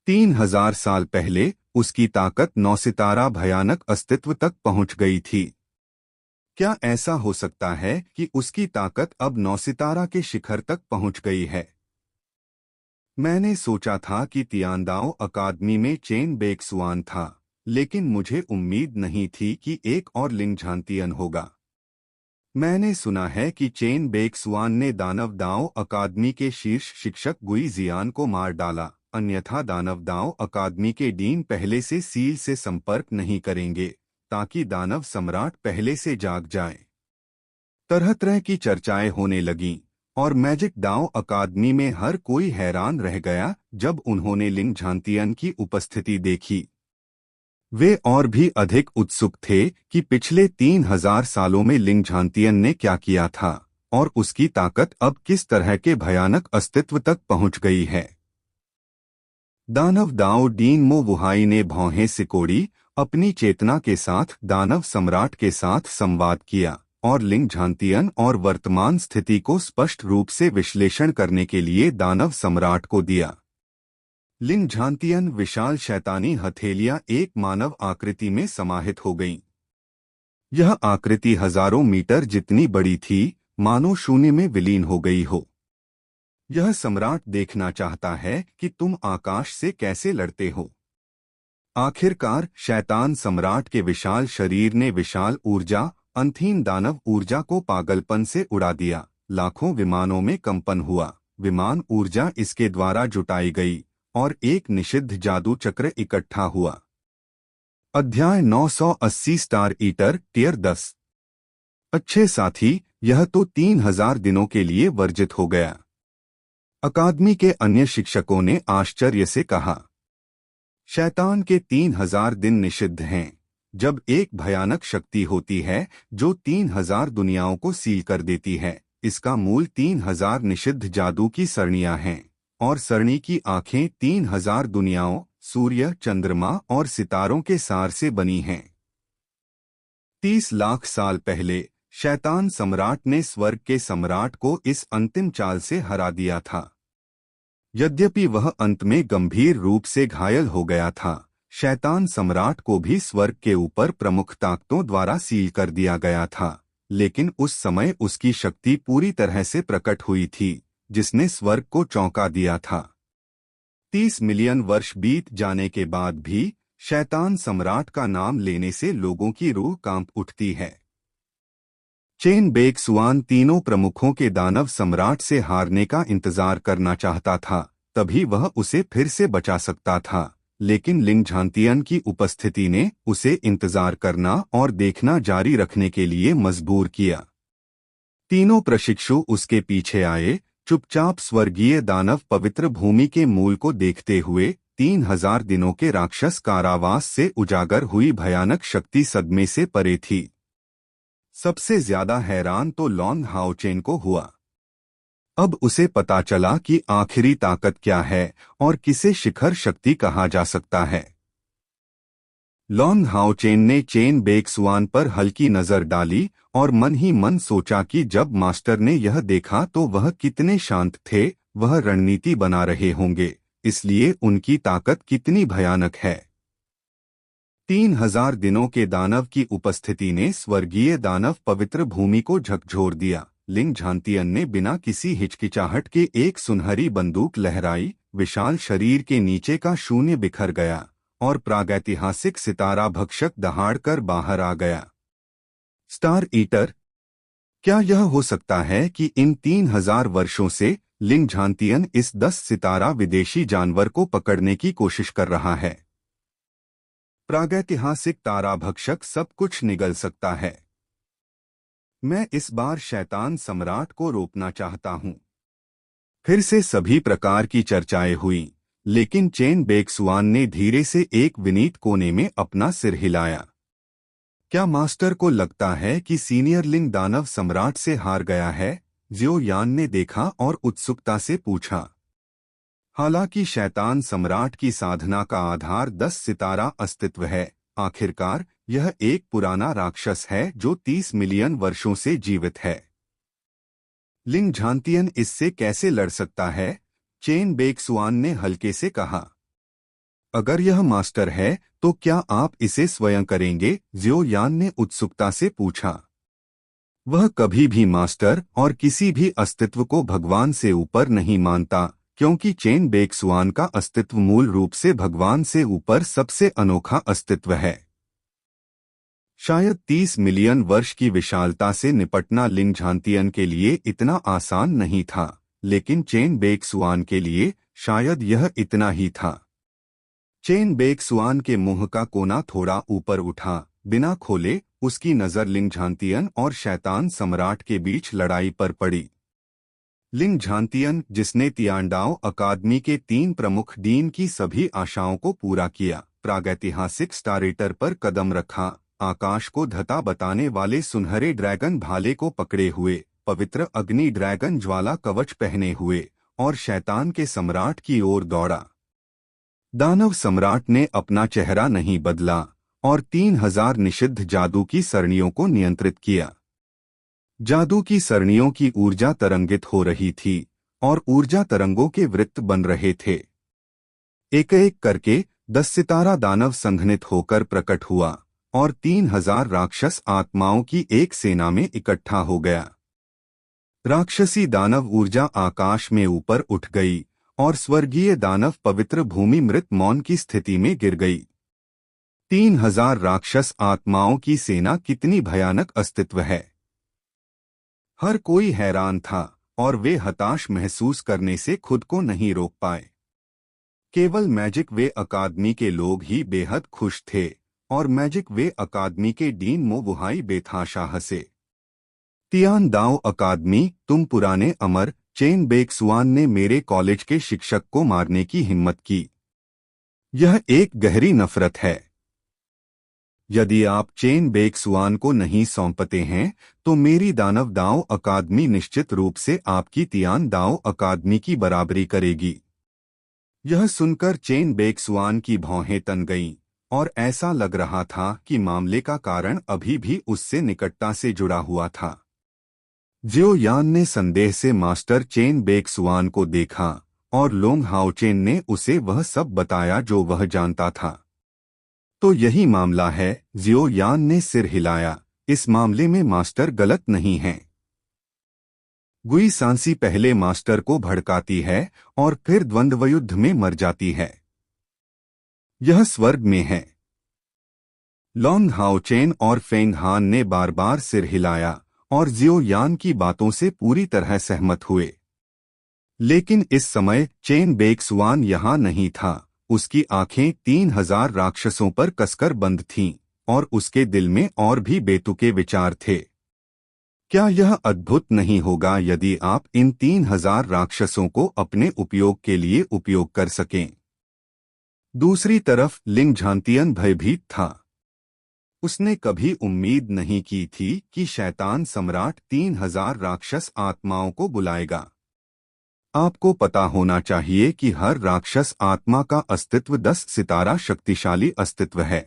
3000 साल पहले उसकी ताकत नौसितारा भयानक अस्तित्व तक पहुंच गई थी। क्या ऐसा हो सकता है कि उसकी ताकत अब नौसितारा के शिखर तक पहुंच गई है? मैंने सोचा था कि तियांदाओ अकादमी में चेन बेक्सुआन था, लेकिन मुझे उम्मीद नहीं थी कि एक और लिंग झांतियन होगा। मैंने सुना है कि चेन बेक्सुआन ने दानव दाओ अकादमी के शीर्ष शिक्षक गुई जियान को मार डाला, अन्यथा दानव दाओ अकादमी के डीन पहले से सील से संपर्क नहीं करेंगे ताकि दानव सम्राट पहले से जाग जाए। तरह तरह की चर्चाएं होने लगीं और मैजिक दाओ अकादमी में हर कोई हैरान रह गया जब उन्होंने लिंग झांतियन की उपस्थिति देखी। वे और भी अधिक उत्सुक थे कि पिछले 3000 सालों में लिंग झांतियन ने क्या किया था और उसकी ताकत अब किस तरह के भयानक अस्तित्व तक पहुंच गई है। दानव दाओ डीन मो वुहाई ने भौहें सिकोड़ी, अपनी चेतना के साथ दानव सम्राट के साथ संवाद किया और लिंग झांतियन और वर्तमान स्थिति को स्पष्ट रूप से विश्लेषण करने के लिए दानव सम्राट को दिया। लिंग झांतियन विशाल शैतानी हथेलियां एक मानव आकृति में समाहित हो गईं। यह आकृति हजारों मीटर जितनी बड़ी थी, मानो शून्य में विलीन हो गई हो। यह सम्राट देखना चाहता है कि तुम आकाश से कैसे लड़ते हो। आखिरकार शैतान सम्राट के विशाल शरीर ने विशाल ऊर्जा, अंतहीन दानव ऊर्जा को पागलपन से उड़ा दिया। लाखों विमानों में कंपन हुआ। विमान ऊर्जा इसके द्वारा जुटाई गई और एक निषिद्ध जादू चक्र इकट्ठा हुआ। अध्याय 980 स्टार ईटर टियर 10। अच्छे साथी, यह तो 3000 दिनों के लिए वर्जित हो गया। अकादमी के अन्य शिक्षकों ने आश्चर्य से कहा। शैतान के 3000 दिन निषिद्ध हैं। जब एक भयानक शक्ति होती है जो 3000 दुनियाओं को सील कर देती है, इसका मूल 3000 निषिद्ध जादू की सरणियां हैं और सरणी की आंखें 3000 दुनियाओं, सूर्य, चंद्रमा और सितारों के सार से बनी हैं। 30 लाख साल पहले शैतान सम्राट ने स्वर्ग के सम्राट को इस अंतिम चाल से हरा दिया था। यद्यपि वह अंत में गंभीर रूप से घायल हो गया था, शैतान सम्राट को भी स्वर्ग के ऊपर प्रमुख ताकतों द्वारा सील कर दिया गया था, लेकिन उस समय उसकी शक्ति पूरी तरह से प्रकट हुई थी, जिसने स्वर्ग को चौंका दिया था। 30 मिलियन वर्ष बीत जाने के बाद भी शैतान सम्राट का नाम लेने से लोगों की रूह कांप उठती है। चेन बेक्सुआन तीनों प्रमुखों के दानव सम्राट से हारने का इंतजार करना चाहता था, तभी वह उसे फिर से बचा सकता था, लेकिन लिंग झांतियन की उपस्थिति ने उसे इंतजार करना और देखना जारी रखने के लिए मजबूर किया। तीनों प्रशिक्षु उसके पीछे आए, चुपचाप स्वर्गीय दानव पवित्र भूमि के मूल को देखते हुए 3000 दिनों के राक्षस कारावास से उजागर हुई भयानक शक्ति सदमे से परे थी। सबसे ज्यादा हैरान तो लॉन्ग हाओचेन को हुआ। अब उसे पता चला कि आखिरी ताकत क्या है और किसे शिखर शक्ति कहा जा सकता है। लॉन्ग हाओचेन ने चेन बेक्सुआन पर हल्की नजर डाली और मन ही मन सोचा कि जब मास्टर ने यह देखा तो वह कितने शांत थे, वह रणनीति बना रहे होंगे, इसलिए उनकी ताकत कितनी भयानक है। 3000 दिनों के दानव की उपस्थिति ने स्वर्गीय दानव पवित्र भूमि को झकझोर दिया। लिंग झांतियन ने बिना किसी हिचकिचाहट के एक सुनहरी बंदूक लहराई, विशाल शरीर के नीचे का शून्य बिखर गया और प्रागैतिहासिक सितारा भक्षक दहाड़कर बाहर आ गया। स्टार ईटर, क्या यह हो सकता है कि इन 3000 वर्षों से लिंग झांतियन इस 10 सितारा विदेशी जानवर को पकड़ने की कोशिश कर रहा है? प्रागैतिहासिक ताराभक्षक सब कुछ निगल सकता है। मैं इस बार शैतान सम्राट को रोकना चाहता हूं। फिर से सभी प्रकार की चर्चाएं हुईं, लेकिन चेन बेक्सुआन ने धीरे से एक विनीत कोने में अपना सिर हिलाया। क्या मास्टर को लगता है कि सीनियर लिंग दानव सम्राट से हार गया है? जियो यान ने देखा और उत्सुकता से पूछा। हालांकि शैतान सम्राट की साधना का आधार 10 सितारा अस्तित्व है, आखिरकार यह एक पुराना राक्षस है जो 30 मिलियन वर्षों से जीवित है। लिंग झांतियन इससे कैसे लड़ सकता है? चेन बेक्सुआन ने हल्के से कहा। अगर यह मास्टर है तो क्या आप इसे स्वयं करेंगे? ज़ियो यान ने उत्सुकता से पूछा। वह कभी भी मास्टर और किसी भी अस्तित्व को भगवान से ऊपर नहीं मानता, क्योंकि चेन बेक्सुआन का अस्तित्व मूल रूप से भगवान से ऊपर सबसे अनोखा अस्तित्व है। शायद 30 मिलियन वर्ष की विशालता से निपटना लिंग झांतियन के लिए इतना आसान नहीं था, लेकिन चेन बेक्सुआन के लिए शायद यह इतना ही था। चेन बेक्सुआन के मुंह का कोना थोड़ा ऊपर उठा। बिना खोले उसकी नजर लिंग झांतियन और शैतान सम्राट के बीच लड़ाई पर पड़ी। लिंग झांतियन, जिसने तियांडाओ अकादमी के 3 प्रमुख डीन की सभी आशाओं को पूरा किया, प्रागैतिहासिक स्टारेटर पर कदम रखा, आकाश को धता बताने वाले सुनहरे ड्रैगन भाले को पकड़े हुए, पवित्र अग्नि ड्रैगन ज्वाला कवच पहने हुए, और शैतान के सम्राट की ओर दौड़ा। दानव सम्राट ने अपना चेहरा नहीं बदला और 3000 निषिद्ध जादू की सरणियों को नियंत्रित किया। जादू की सरणियों की ऊर्जा तरंगित हो रही थी और ऊर्जा तरंगों के वृत्त बन रहे थे। एक एक करके 10 सितारा दानव संघनित होकर प्रकट हुआ और 3000 राक्षस आत्माओं की एक सेना में इकट्ठा हो गया। राक्षसी दानव ऊर्जा आकाश में ऊपर उठ गई और स्वर्गीय दानव पवित्र भूमि मृत मौन की स्थिति में गिर गई। 3000 राक्षस आत्माओं की सेना कितनी भयानक अस्तित्व है। हर कोई हैरान था और वे हताश महसूस करने से खुद को नहीं रोक पाए। केवल मैजिक वे अकादमी के लोग ही बेहद खुश थे और मैजिक वे अकादमी के डीन मोवुहाई बेतहाशा हंसे। तियान दाओ अकादमी, तुम पुराने अमर। चेन बेक्सुआन ने मेरे कॉलेज के शिक्षक को मारने की हिम्मत की। यह एक गहरी नफरत है। यदि आप चेन बेक्सुआन को नहीं सौंपते हैं तो मेरी दानव दाओ अकादमी निश्चित रूप से आपकी तियान दाओ अकादमी की बराबरी करेगी। यह सुनकर चेन बेक्सुआन की भौहें तन गईं और ऐसा लग रहा था कि मामले का कारण अभी भी उससे निकटता से जुड़ा हुआ था। ज़ियो यान ने संदेह से मास्टर चेन बेक्सुआन को देखा और लोंग हाओचेन ने उसे वह सब बताया जो वह जानता था। तो यही मामला है। ज़ियो यान ने सिर हिलाया। इस मामले में मास्टर गलत नहीं हैं। गुई सांसी पहले मास्टर को भड़काती है और फिर द्वंद्वयुद्ध में मर जाती है। यह स्वर्ग में है। लोंग हाओचेन और फेंग हान ने बार बार सिर हिलाया और ज़ियो यान की बातों से पूरी तरह सहमत हुए। लेकिन इस समय चेन बेक्सुआन यहाँ नहीं था। उसकी आंखें 3000 राक्षसों पर कसकर बंद थीं और उसके दिल में और भी बेतुके विचार थे। क्या यह अद्भुत नहीं होगा यदि आप इन 3000 राक्षसों को अपने उपयोग के लिए उपयोग कर सकें? दूसरी तरफ लिंग झांतियन भयभीत था। उसने कभी उम्मीद नहीं की थी कि शैतान सम्राट 3000 राक्षस आत्माओं को बुलाएगा। आपको पता होना चाहिए कि हर राक्षस आत्मा का अस्तित्व 10 सितारा शक्तिशाली अस्तित्व है।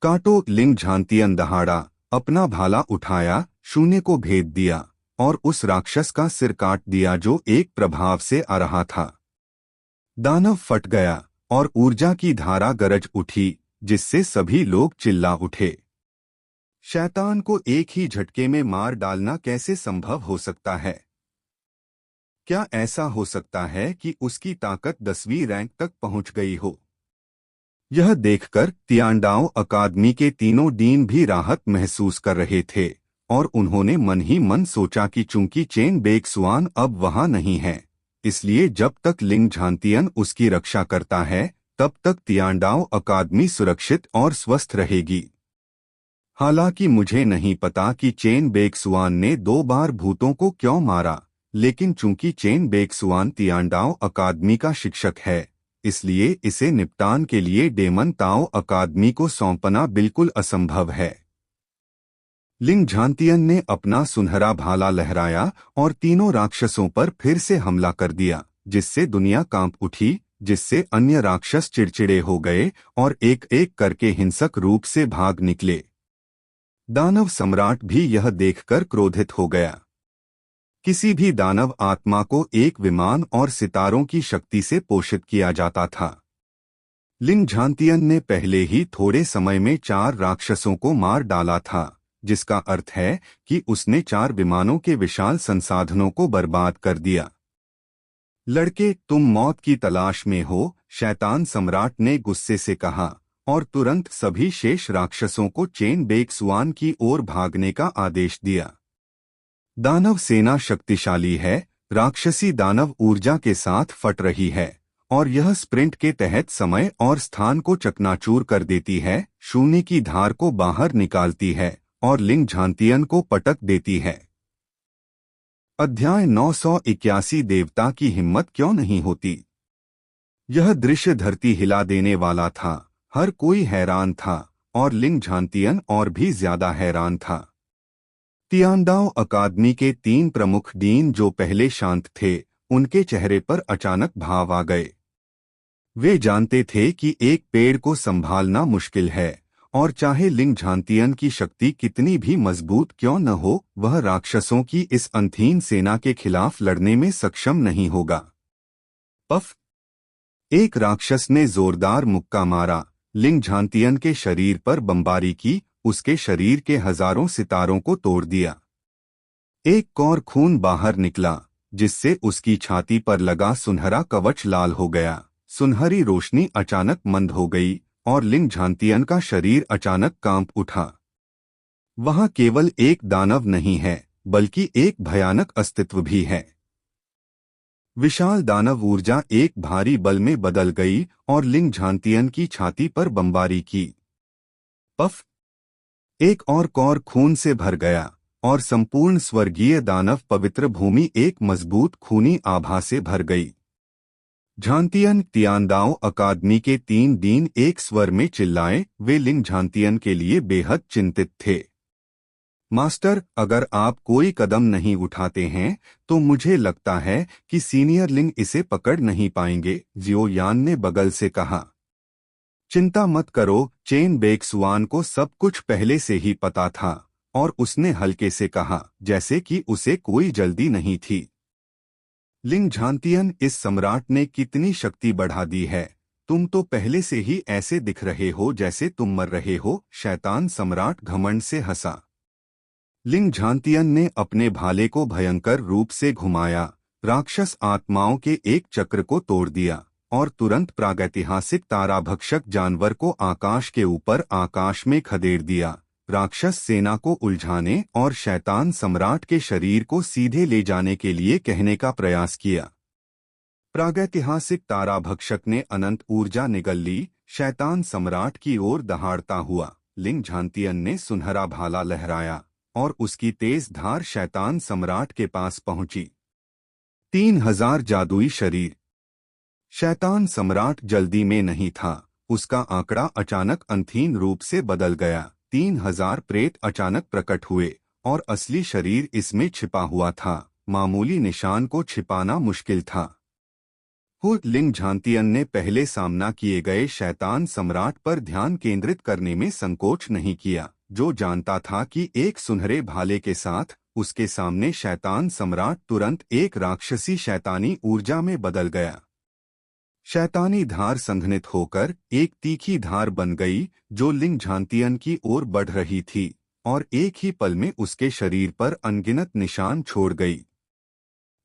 काटो। लिंग झांतियन दहाड़ा, अपना भाला उठाया, शून्य को भेद दिया और उस राक्षस का सिर काट दिया जो एक प्रभाव से आ रहा था। दानव फट गया और ऊर्जा की धारा गरज उठी जिससे सभी लोग चिल्ला उठे। शैतान को एक ही झटके में मार डालना कैसे संभव हो सकता है? क्या ऐसा हो सकता है कि उसकी ताकत 10वीं रैंक तक पहुंच गई हो? यह देखकर तियांडाओ अकादमी के तीनों डीन भी राहत महसूस कर रहे थे और उन्होंने मन ही मन सोचा कि चूंकि चेन बेक्सुआन अब वहां नहीं है, इसलिए जब तक लिंग झांतियन उसकी रक्षा करता है तब तक तियांडाओ अकादमी सुरक्षित और स्वस्थ रहेगी। हालांकि मुझे नहीं पता कि चेन बेक्सुआन ने 2 बार भूतों को क्यों मारा, लेकिन चूंकि चेन बेक्सुआन तियांडाओ अकादमी का शिक्षक है, इसलिए इसे निपटान के लिए डेमन ताओ अकादमी को सौंपना बिल्कुल असंभव है। लिंग झांतियन ने अपना सुनहरा भाला लहराया और तीनों राक्षसों पर फिर से हमला कर दिया, जिससे दुनिया कांप उठी, जिससे अन्य राक्षस चिड़चिड़े हो गए और एक एक करके हिंसक रूप से भाग निकले। दानव सम्राट भी यह देखकर क्रोधित हो गया। किसी भी दानव आत्मा को एक विमान और सितारों की शक्ति से पोषित किया जाता था। लिंग झांतियन ने पहले ही थोड़े समय में 4 राक्षसों को मार डाला था, जिसका अर्थ है कि उसने 4 विमानों के विशाल संसाधनों को बर्बाद कर दिया। लड़के, तुम मौत की तलाश में हो, शैतान सम्राट ने गुस्से से कहा, और तुरंत सभी शेष राक्षसों को चेन बेक्सुआन की ओर भागने का आदेश दिया। दानव सेना शक्तिशाली है, राक्षसी दानव ऊर्जा के साथ फट रही है, और यह स्प्रिंट के तहत समय और स्थान को चकनाचूर कर देती है, शून्य की धार को बाहर निकालती है और लिंग झांतियन को पटक देती है। अध्याय 981 देवता की हिम्मत क्यों नहीं होती। यह दृश्य धरती हिला देने वाला था। हर कोई हैरान था और लिंग झांतियन और भी ज्यादा हैरान था। तियांडाओ अकादमी के 3 प्रमुख डीन जो पहले शांत थे, उनके चेहरे पर अचानक भाव आ गए। वे जानते थे कि एक पेड़ को संभालना मुश्किल है, और चाहे लिंग झांतियन की शक्ति कितनी भी मजबूत क्यों न हो, वह राक्षसों की इस अंधीन सेना के खिलाफ लड़ने में सक्षम नहीं होगा। पफ! एक राक्षस ने जोरदार मुक्का मारा, लिंग झांतियन के शरीर पर बमबारी की, उसके शरीर के हजारों सितारों को तोड़ दिया। एक कौर खून बाहर निकला, जिससे उसकी छाती पर लगा सुनहरा कवच लाल हो गया। सुनहरी रोशनी अचानक मंद हो गई और लिंग झांतियन का शरीर अचानक कांप उठा। वहां केवल एक दानव नहीं है, बल्कि एक भयानक अस्तित्व भी है। विशाल दानव ऊर्जा एक भारी बल में बदल गई और लिंग झांतियन की छाती पर बमबारी की। पफ! एक और कौर खून से भर गया और संपूर्ण स्वर्गीय दानव पवित्र भूमि एक मजबूत खूनी आभा से भर गई। झांतियन तियांदाओ अकादमी के 3 डीन एक स्वर में चिल्लाए। वे लिंग झांतियन के लिए बेहद चिंतित थे। मास्टर, अगर आप कोई कदम नहीं उठाते हैं तो मुझे लगता है कि सीनियर लिंग इसे पकड़ नहीं पाएंगे, जियो यान ने बगल से कहा। चिंता मत करो, चेन बेक्सुआन को सब कुछ पहले से ही पता था, और उसने हल्के से कहा, जैसे कि उसे कोई जल्दी नहीं थी। लिंग झांतियन, इस सम्राट ने कितनी शक्ति बढ़ा दी है। तुम तो पहले से ही ऐसे दिख रहे हो जैसे तुम मर रहे हो। शैतान सम्राट घमंड से हंसा। लिंग झांतियन ने अपने भाले को भयंकर रूप से घुमाया, राक्षस आत्माओं के एक चक्र को तोड़ दिया, और तुरंत प्रागैतिहासिक ताराभक्षक जानवर को आकाश के ऊपर आकाश में खदेड़ दिया, राक्षस सेना को उलझाने और शैतान सम्राट के शरीर को सीधे ले जाने के लिए कहने का प्रयास किया। प्रागैतिहासिक ताराभक्षक ने अनंत ऊर्जा निगल ली, शैतान सम्राट की ओर दहाड़ता हुआ। लिंग झांतियन ने सुनहरा भाला लहराया और उसकी तेज धार शैतान सम्राट के पास पहुंची। 3000 जादुई शरीर। शैतान सम्राट जल्दी में नहीं था, उसका आंकड़ा अचानक अंधीन रूप से बदल गया। 3000 प्रेत अचानक प्रकट हुए और असली शरीर इसमें छिपा हुआ था। मामूली निशान को छिपाना मुश्किल था। लिंग झांतियन ने पहले सामना किए गए शैतान सम्राट पर ध्यान केंद्रित करने में संकोच नहीं किया, जो जानता था कि एक सुनहरे भाले के साथ उसके सामने शैतान सम्राट तुरंत एक राक्षसी शैतानी ऊर्जा में बदल गया। शैतानी धार संघनित होकर एक तीखी धार बन गई, जो लिंग झांतियन की ओर बढ़ रही थी, और एक ही पल में उसके शरीर पर अनगिनत निशान छोड़ गई।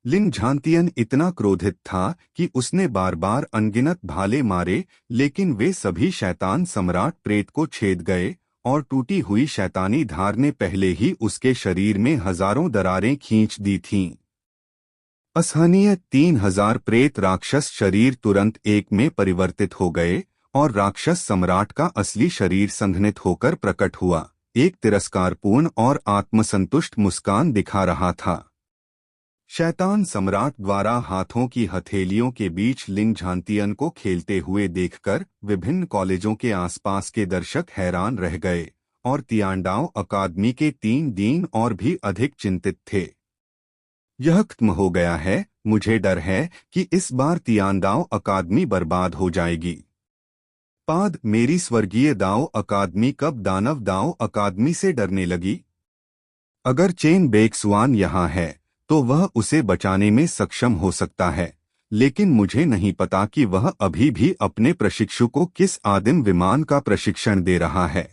लिंग झांतियन इतना क्रोधित था कि उसने बार बार अनगिनत भाले मारे, लेकिन वे सभी शैतान सम्राट प्रेत को छेद गए, और टूटी हुई शैतानी धार ने पहले ही उसके शरीर में हजारों दरारें खींच दी थीं। असहनीय 3000 प्रेत राक्षस शरीर तुरंत एक में परिवर्तित हो गए, और राक्षस सम्राट का असली शरीर संघनित होकर प्रकट हुआ, एक तिरस्कारपूर्ण और आत्मसंतुष्ट मुस्कान दिखा रहा था। शैतान सम्राट द्वारा हाथों की हथेलियों के बीच लिंग झांतियन को खेलते हुए देखकर विभिन्न कॉलेजों के आसपास के दर्शक हैरान रह गए, और तियांडाओ अकादमी के 3 डीन और भी अधिक चिंतित थे। यह खत्म हो गया है, मुझे डर है कि इस बार तियांडाओ अकादमी बर्बाद हो जाएगी। पाद, मेरी स्वर्गीय दाओ अकादमी कब दानव दाओ अकादमी से डरने लगी? अगर चेन बेक्सुआन यहाँ है तो वह उसे बचाने में सक्षम हो सकता है, लेकिन मुझे नहीं पता कि वह अभी भी अपने प्रशिक्षु को किस आदिम विमान का प्रशिक्षण दे रहा है।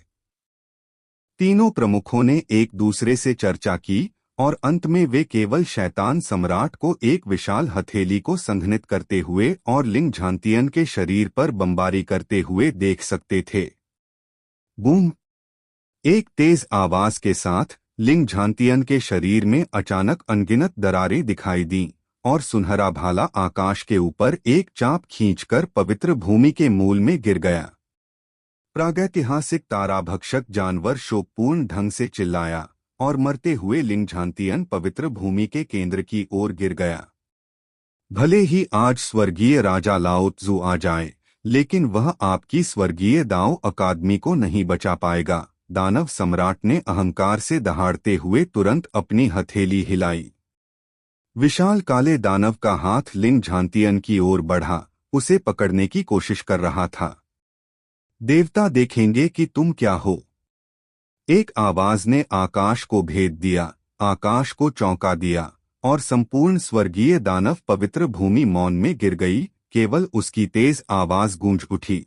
तीनों प्रमुखों ने एक दूसरे से चर्चा की और अंत में वे केवल शैतान सम्राट को एक विशाल हथेली को संघनित करते हुए और लिंग झांतियन के शरीर पर बमबारी करते हुए देख सकते थे। बूम! एक तेज आवाज के साथ लिंग झांतियन के शरीर में अचानक अनगिनत दरारें दिखाई दीं और सुनहरा भाला आकाश के ऊपर एक चाप खींचकर पवित्र भूमि के मूल में गिर गया। प्रागैतिहासिक ताराभक्षक जानवर शोकपूर्ण ढंग से चिल्लाया और मरते हुए लिंग झांतियन पवित्र भूमि के केंद्र की ओर गिर गया। भले ही आज स्वर्गीय राजा लाओ त्सु आ जाए, लेकिन वह आपकी स्वर्गीय दाओ अकादमी को नहीं बचा पाएगा। दानव सम्राट ने अहंकार से दहाड़ते हुए तुरंत अपनी हथेली हिलाई। विशाल काले दानव का हाथ लिंग झांतियन की ओर बढ़ा, उसे पकड़ने की कोशिश कर रहा था। देवता देखेंगे कि तुम क्या हो। एक आवाज ने आकाश को भेद दिया, आकाश को चौंका दिया और संपूर्ण स्वर्गीय दानव पवित्र भूमि मौन में गिर गई। केवल उसकी तेज आवाज गूंज उठी।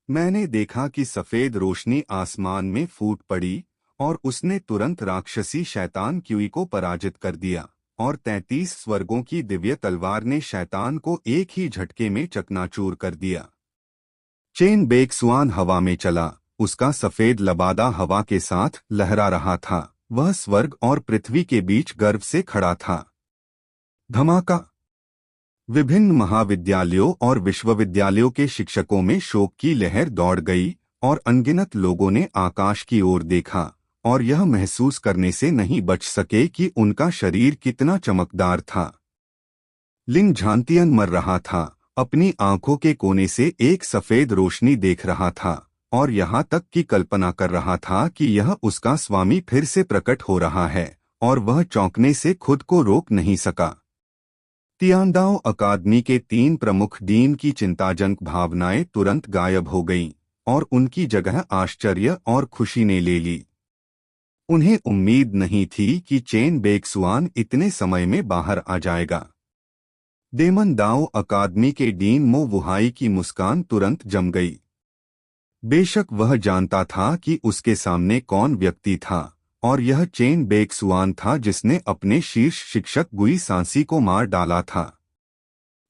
मैंने देखा कि सफेद रोशनी आसमान में फूट पड़ी और उसने तुरंत राक्षसी शैतान क्यूई को पराजित कर दिया और 33 स्वर्गों की दिव्य तलवार ने शैतान को एक ही झटके में चकनाचूर कर दिया। चेन बेक्सुआन हवा में चला, उसका सफेद लबादा हवा के साथ लहरा रहा था। वह स्वर्ग और पृथ्वी के बीच गर्व से खड़ा था। धमाका! विभिन्न महाविद्यालयों और विश्वविद्यालयों के शिक्षकों में शोक की लहर दौड़ गई और अनगिनत लोगों ने आकाश की ओर देखा और यह महसूस करने से नहीं बच सके कि उनका शरीर कितना चमकदार था। लिंग झांतियन मर रहा था, अपनी आंखों के कोने से एक सफेद रोशनी देख रहा था और यहाँ तक कि कल्पना कर रहा था कि यह उसका स्वामी फिर से प्रकट हो रहा है और वह चौंकने से खुद को रोक नहीं सका। तियानदाओ अकादमी के 3 प्रमुख डीन की चिंताजनक भावनाएं तुरंत गायब हो गईं और उनकी जगह आश्चर्य और खुशी ने ले ली। उन्हें उम्मीद नहीं थी कि चेन बेक्सुआन इतने समय में बाहर आ जाएगा। डेमन दाओ अकादमी के डीन मो वुहाई की मुस्कान तुरंत जम गई। बेशक वह जानता था कि उसके सामने कौन व्यक्ति था और यह चेन बेक्सुआन था जिसने अपने शीर्ष शिक्षक गुई सांसी को मार डाला था।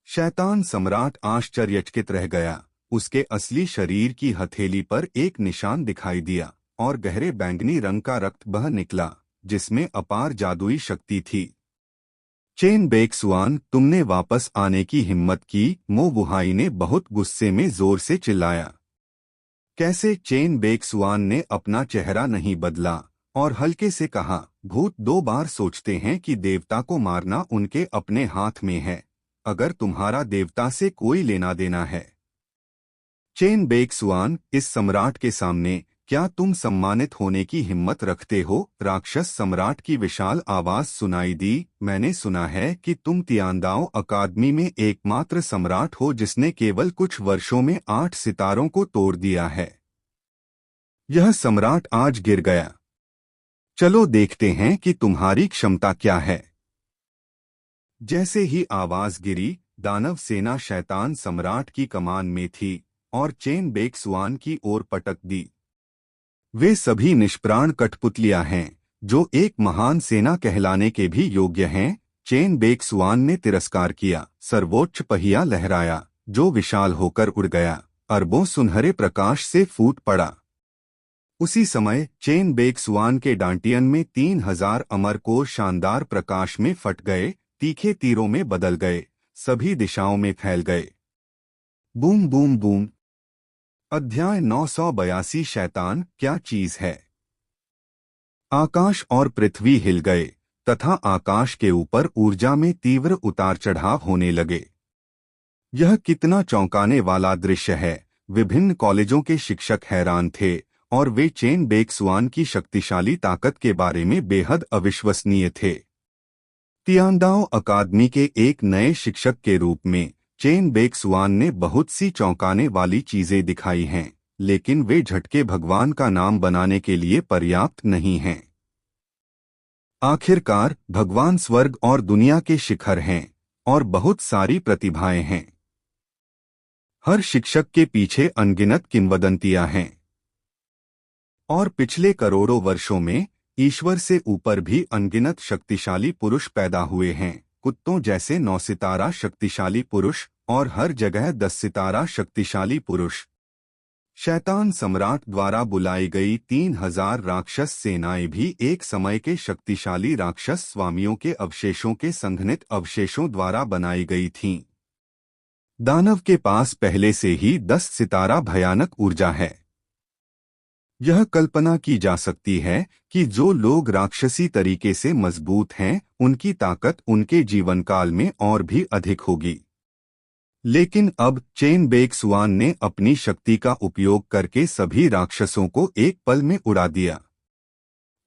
शैतान सम्राट आश्चर्यचकित रह गया। उसके असली शरीर की हथेली पर एक निशान दिखाई दिया और गहरे बैंगनी रंग का रक्त बह निकला, जिसमें अपार जादुई शक्ति थी। चेन बेक्सुआन, तुमने वापस आने की हिम्मत की, मो वुहाई ने बहुत गुस्से में जोर से चिल्लाया। कैसे? चेन बेक्सुआन ने अपना चेहरा नहीं बदला और हल्के से कहा, भूत 2 बार सोचते हैं कि देवता को मारना उनके अपने हाथ में है, अगर तुम्हारा देवता से कोई लेना देना है। चेन बेक्सुआन, इस सम्राट के सामने क्या तुम सम्मानित होने की हिम्मत रखते हो? राक्षस सम्राट की विशाल आवाज सुनाई दी। मैंने सुना है कि तुम तियानदाओ अकादमी में एकमात्र सम्राट हो जिसने केवल कुछ वर्षों में 8 सितारों को तोड़ दिया है। यह सम्राट आज गिर गया। चलो देखते हैं कि तुम्हारी क्षमता क्या है। जैसे ही आवाज गिरी, दानव सेना शैतान सम्राट की कमान में थी और चेन बेक्सुआन की ओर पटक दी। वे सभी निष्प्राण कठपुतलियां हैं जो एक महान सेना कहलाने के भी योग्य हैं। चेन बेक्सुआन ने तिरस्कार किया। सर्वोच्च पहिया लहराया जो विशाल होकर उड़ गया, अरबों सुनहरे प्रकाश से फूट पड़ा। उसी समय चेन बेक्सुआन के डांटियन में 3000 अमरकोश शानदार प्रकाश में फट गए, तीखे तीरों में बदल गए, सभी दिशाओं में फैल गए। Boom boom boom. अध्याय 982। शैतान क्या चीज है? आकाश और पृथ्वी हिल गए तथा आकाश के ऊपर ऊर्जा में तीव्र उतार चढ़ाव होने लगे। यह कितना चौंकाने वाला दृश्य है। विभिन्न कॉलेजों के शिक्षक हैरान थे और वे चेन बेक्सुआन की शक्तिशाली ताकत के बारे में बेहद अविश्वसनीय थे। तियानदाओ अकादमी के एक नए शिक्षक के रूप में चेन बेक्सुआन ने बहुत सी चौंकाने वाली चीजें दिखाई हैं, लेकिन वे झटके भगवान का नाम बनाने के लिए पर्याप्त नहीं हैं। आखिरकार भगवान स्वर्ग और दुनिया के शिखर हैं और बहुत सारी प्रतिभाएं हैं। हर शिक्षक के पीछे अनगिनत किंवदंतियां हैं। और पिछले करोड़ों वर्षों में ईश्वर से ऊपर भी अनगिनत शक्तिशाली पुरुष पैदा हुए हैं। कुत्तों जैसे 9 सितारा शक्तिशाली पुरुष और हर जगह 10 सितारा शक्तिशाली पुरुष। शैतान सम्राट द्वारा बुलाई गई 3000 राक्षस सेनाएं भी एक समय के शक्तिशाली राक्षस स्वामियों के अवशेषों के संघनित अवशेषों द्वारा बनाई गई थीं। दानव के पास पहले से ही 10 सितारा भयानक ऊर्जा है। यह कल्पना की जा सकती है कि जो लोग राक्षसी तरीके से मजबूत हैं, उनकी ताकत उनके जीवन काल में और भी अधिक होगी। लेकिन अब चेन बेक्सुआन ने अपनी शक्ति का उपयोग करके सभी राक्षसों को एक पल में उड़ा दिया।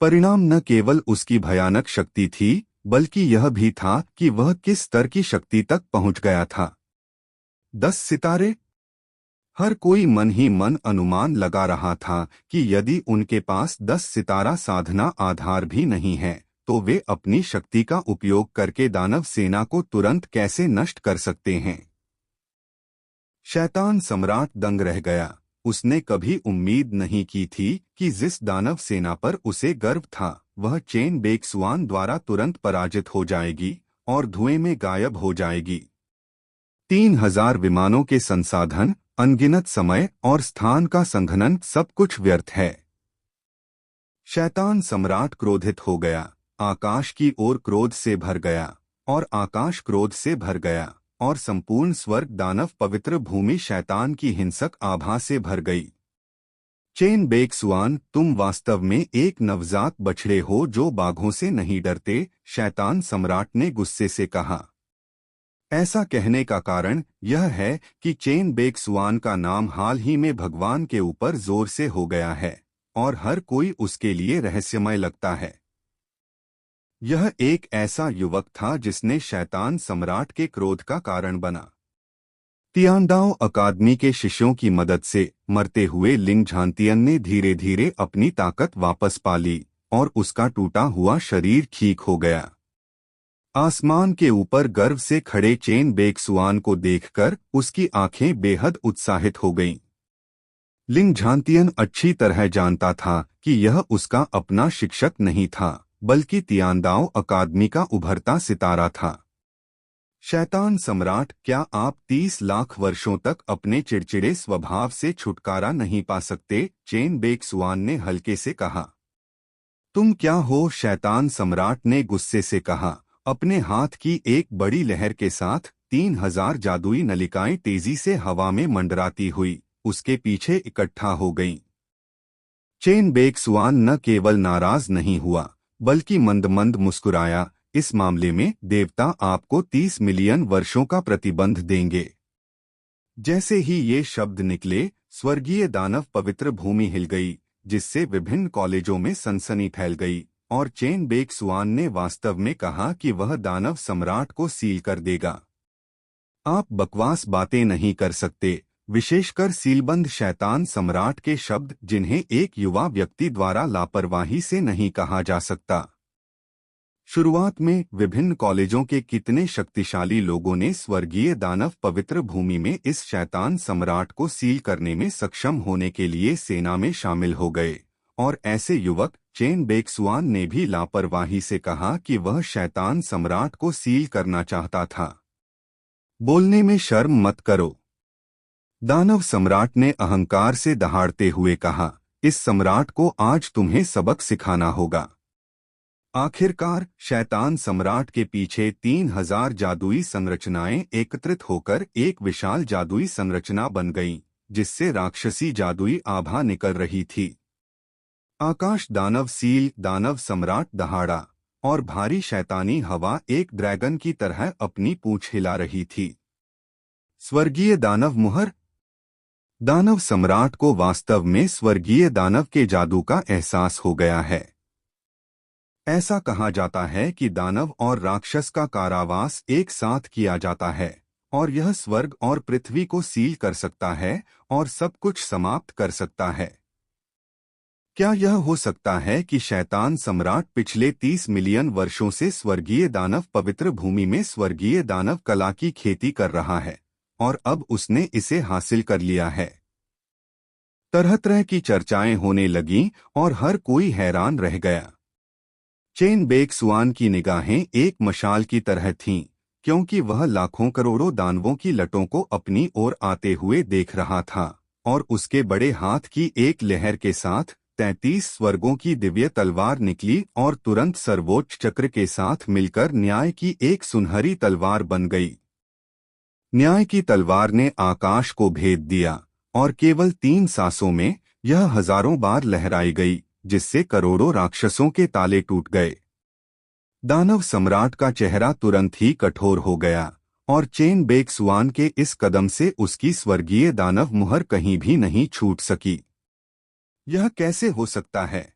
परिणाम न केवल उसकी भयानक शक्ति थी, बल्कि यह भी था कि वह किस स्तर की शक्ति तक पहुंच गया था। 10 सितारे। हर कोई मन ही मन अनुमान लगा रहा था कि यदि उनके पास 10 सितारा साधना आधार भी नहीं है, तो वे अपनी शक्ति का उपयोग करके दानव सेना को तुरंत कैसे नष्ट कर सकते हैं। शैतान सम्राट दंग रह गया। उसने कभी उम्मीद नहीं की थी कि जिस दानव सेना पर उसे गर्व था, वह चेन बेक्सुआन द्वारा तुरंत पराजित हो जाएगी और धुएं में गायब हो जाएगी। 3000 विमानों के संसाधन, अनगिनत समय और स्थान का संघनन, सब कुछ व्यर्थ है। शैतान सम्राट क्रोधित हो गया। आकाश की ओर क्रोध से भर गया और आकाश क्रोध से भर गया और संपूर्ण स्वर्ग दानव पवित्र भूमि शैतान की हिंसक आभा से भर गई। चेन बेक्सुआन, तुम वास्तव में एक नवजात बछड़े हो जो बाघों से नहीं डरते, शैतान सम्राट ने गुस्से से कहा। ऐसा कहने का कारण यह है कि चेन बेक्सुआन का नाम हाल ही में भगवान के ऊपर जोर से हो गया है और हर कोई उसके लिए रहस्यमय लगता है। यह एक ऐसा युवक था जिसने शैतान सम्राट के क्रोध का कारण बना। तियांडाओ अकादमी के शिष्यों की मदद से मरते हुए लिंग झांतियन ने धीरे धीरे अपनी ताकत वापस पा ली और उसका टूटा हुआ शरीर ठीक हो गया। आसमान के ऊपर गर्व से खड़े चेन बेक्सुआन को देखकर उसकी आंखें बेहद उत्साहित हो गईं। लिंग झांतियन अच्छी तरह जानता था कि यह उसका अपना शिक्षक नहीं था, बल्कि तियांदाओ अकादमी का उभरता सितारा था। शैतान सम्राट, क्या आप 30 लाख वर्षों तक अपने चिड़चिड़े स्वभाव से छुटकारा नहीं पा सकते? चेन बेक्सुआन ने हल्के से कहा। तुम क्या हो? शैतान सम्राट ने गुस्से से कहा। अपने हाथ की एक बड़ी लहर के साथ 3000 जादुई नलिकाएं तेजी से हवा में मंडराती हुई उसके पीछे इकट्ठा हो गईं। चेन बेक्सुआन न केवल नाराज नहीं हुआ, बल्कि मंद मंद मुस्कुराया। इस मामले में देवता आपको 30 मिलियन वर्षों का प्रतिबंध देंगे। जैसे ही ये शब्द निकले, स्वर्गीय दानव पवित्र भूमि हिल गई, जिससे विभिन्न कॉलेजों में सनसनी फैल गई और चेन बेक्सुआन ने वास्तव में कहा कि वह दानव सम्राट को सील कर देगा। आप बकवास बातें नहीं कर सकते, विशेषकर सीलबंद शैतान सम्राट के शब्द, जिन्हें एक युवा व्यक्ति द्वारा लापरवाही से नहीं कहा जा सकता। शुरुआत में विभिन्न कॉलेजों के कितने शक्तिशाली लोगों ने स्वर्गीय दानव पवित्र भूमि में इस शैतान सम्राट को सील करने में सक्षम होने के लिए सेना में शामिल हो गए, और ऐसे युवक चेन बेक्सुआन ने भी लापरवाही से कहा कि वह शैतान सम्राट को सील करना चाहता था। बोलने में शर्म मत करो, दानव सम्राट ने अहंकार से दहाड़ते हुए कहा। इस सम्राट को आज तुम्हें सबक सिखाना होगा। आखिरकार शैतान सम्राट के पीछे 3000 जादुई संरचनाएं एकत्रित होकर एक विशाल जादुई संरचना बन गईं, जिससे राक्षसी जादुई आभा निकल रही थी। आकाश दानव सील, दानव सम्राट दहाड़ा, और भारी शैतानी हवा एक ड्रैगन की तरह अपनी पूंछ हिला रही थी। स्वर्गीय दानव मुहर। दानव सम्राट को वास्तव में स्वर्गीय दानव के जादू का एहसास हो गया है। ऐसा कहा जाता है कि दानव और राक्षस का कारावास एक साथ किया जाता है, और यह स्वर्ग और पृथ्वी को सील कर सकता है और सब कुछ समाप्त कर सकता है। क्या यह हो सकता है कि शैतान सम्राट पिछले 30 मिलियन वर्षों से स्वर्गीय दानव पवित्र भूमि में स्वर्गीय दानव कला की खेती कर रहा है और अब उसने इसे हासिल कर लिया है? तरह तरह की चर्चाएं होने लगीं और हर कोई हैरान रह गया। चेन बेक सुआन की निगाहें एक मशाल की तरह थीं, क्योंकि वह लाखों करोड़ों दानवों की लटों को अपनी ओर आते हुए देख रहा था, और उसके बड़े हाथ की एक लहर के साथ 33 स्वर्गों की दिव्य तलवार निकली और तुरंत सर्वोच्च चक्र के साथ मिलकर न्याय की एक सुनहरी तलवार बन गई। न्याय की तलवार ने आकाश को भेद दिया और केवल 3 सांसों में यह हजारों बार लहराई गई, जिससे करोड़ों राक्षसों के ताले टूट गए। दानव सम्राट का चेहरा तुरंत ही कठोर हो गया और चेन बेक सुआन के इस कदम से उसकी स्वर्गीय दानव मुहर कहीं भी नहीं छूट सकी। यह कैसे हो सकता है?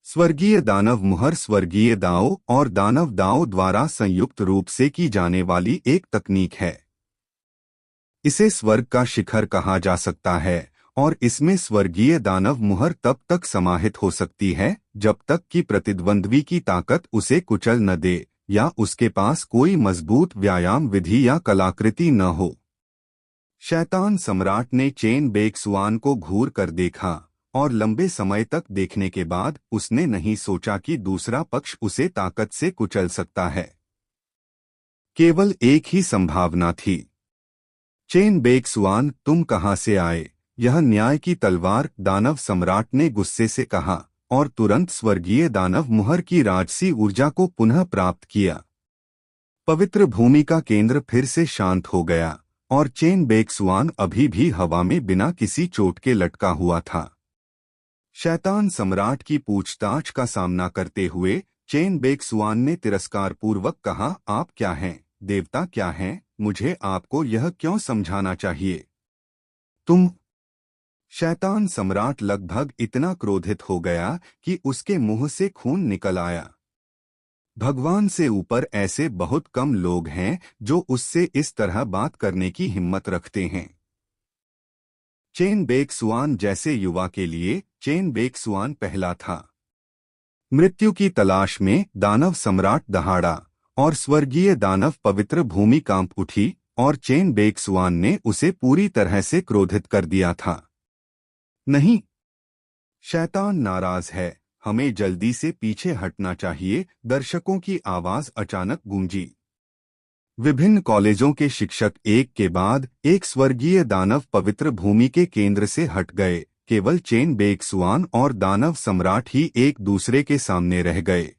स्वर्गीय दानव मुहर स्वर्गीय दाओ और दानव दाओ द्वारा संयुक्त रूप से की जाने वाली एक तकनीक है। इसे स्वर्ग का शिखर कहा जा सकता है और इसमें स्वर्गीय दानव मुहर तब तक समाहित हो सकती है जब तक कि प्रतिद्वंद्वी की ताकत उसे कुचल न दे या उसके पास कोई मजबूत व्यायाम विधि या कलाकृति न हो। शैतान सम्राट ने चेन बेक सुआन को घूर कर देखा और लंबे समय तक देखने के बाद उसने नहीं सोचा कि दूसरा पक्ष उसे ताकत से कुचल सकता है। केवल एक ही संभावना थी। चेन बेक सुआन, तुम कहां से आए? यह न्याय की तलवार, दानव सम्राट ने गुस्से से कहा और तुरंत स्वर्गीय दानव मुहर की राजसी ऊर्जा को पुनः प्राप्त किया। पवित्र भूमि का केंद्र फिर से शांत हो गया और चेन बेक सुआन अभी भी हवा में बिना किसी चोट के लटका हुआ था। शैतान सम्राट की पूछताछ का सामना करते हुए चेन बेक सुआन ने तिरस्कारपूर्वक कहा, आप क्या हैं? देवता क्या हैं? मुझे आपको यह क्यों समझाना चाहिए? तुम। शैतान सम्राट लगभग इतना क्रोधित हो गया कि उसके मुंह से खून निकल आया। भगवान से ऊपर ऐसे बहुत कम लोग हैं जो उससे इस तरह बात करने की हिम्मत रखते हैं। चेन बेक सुआन जैसे युवा के लिए चेन बेक सुआन पहला था। मृत्यु की तलाश में दानव सम्राट दहाड़ा और स्वर्गीय दानव पवित्र भूमि कांप उठी और चेन बेक सुआन ने उसे पूरी तरह से क्रोधित कर दिया था। नहीं, शैतान नाराज है, हमें जल्दी से पीछे हटना चाहिए। दर्शकों की आवाज अचानक गूंजी। विभिन्न कॉलेजों के शिक्षक एक के बाद एक स्वर्गीय दानव पवित्र भूमि के केंद्र से हट गए। केवल चेन बेक सुआन और दानव सम्राट ही एक दूसरे के सामने रह गए।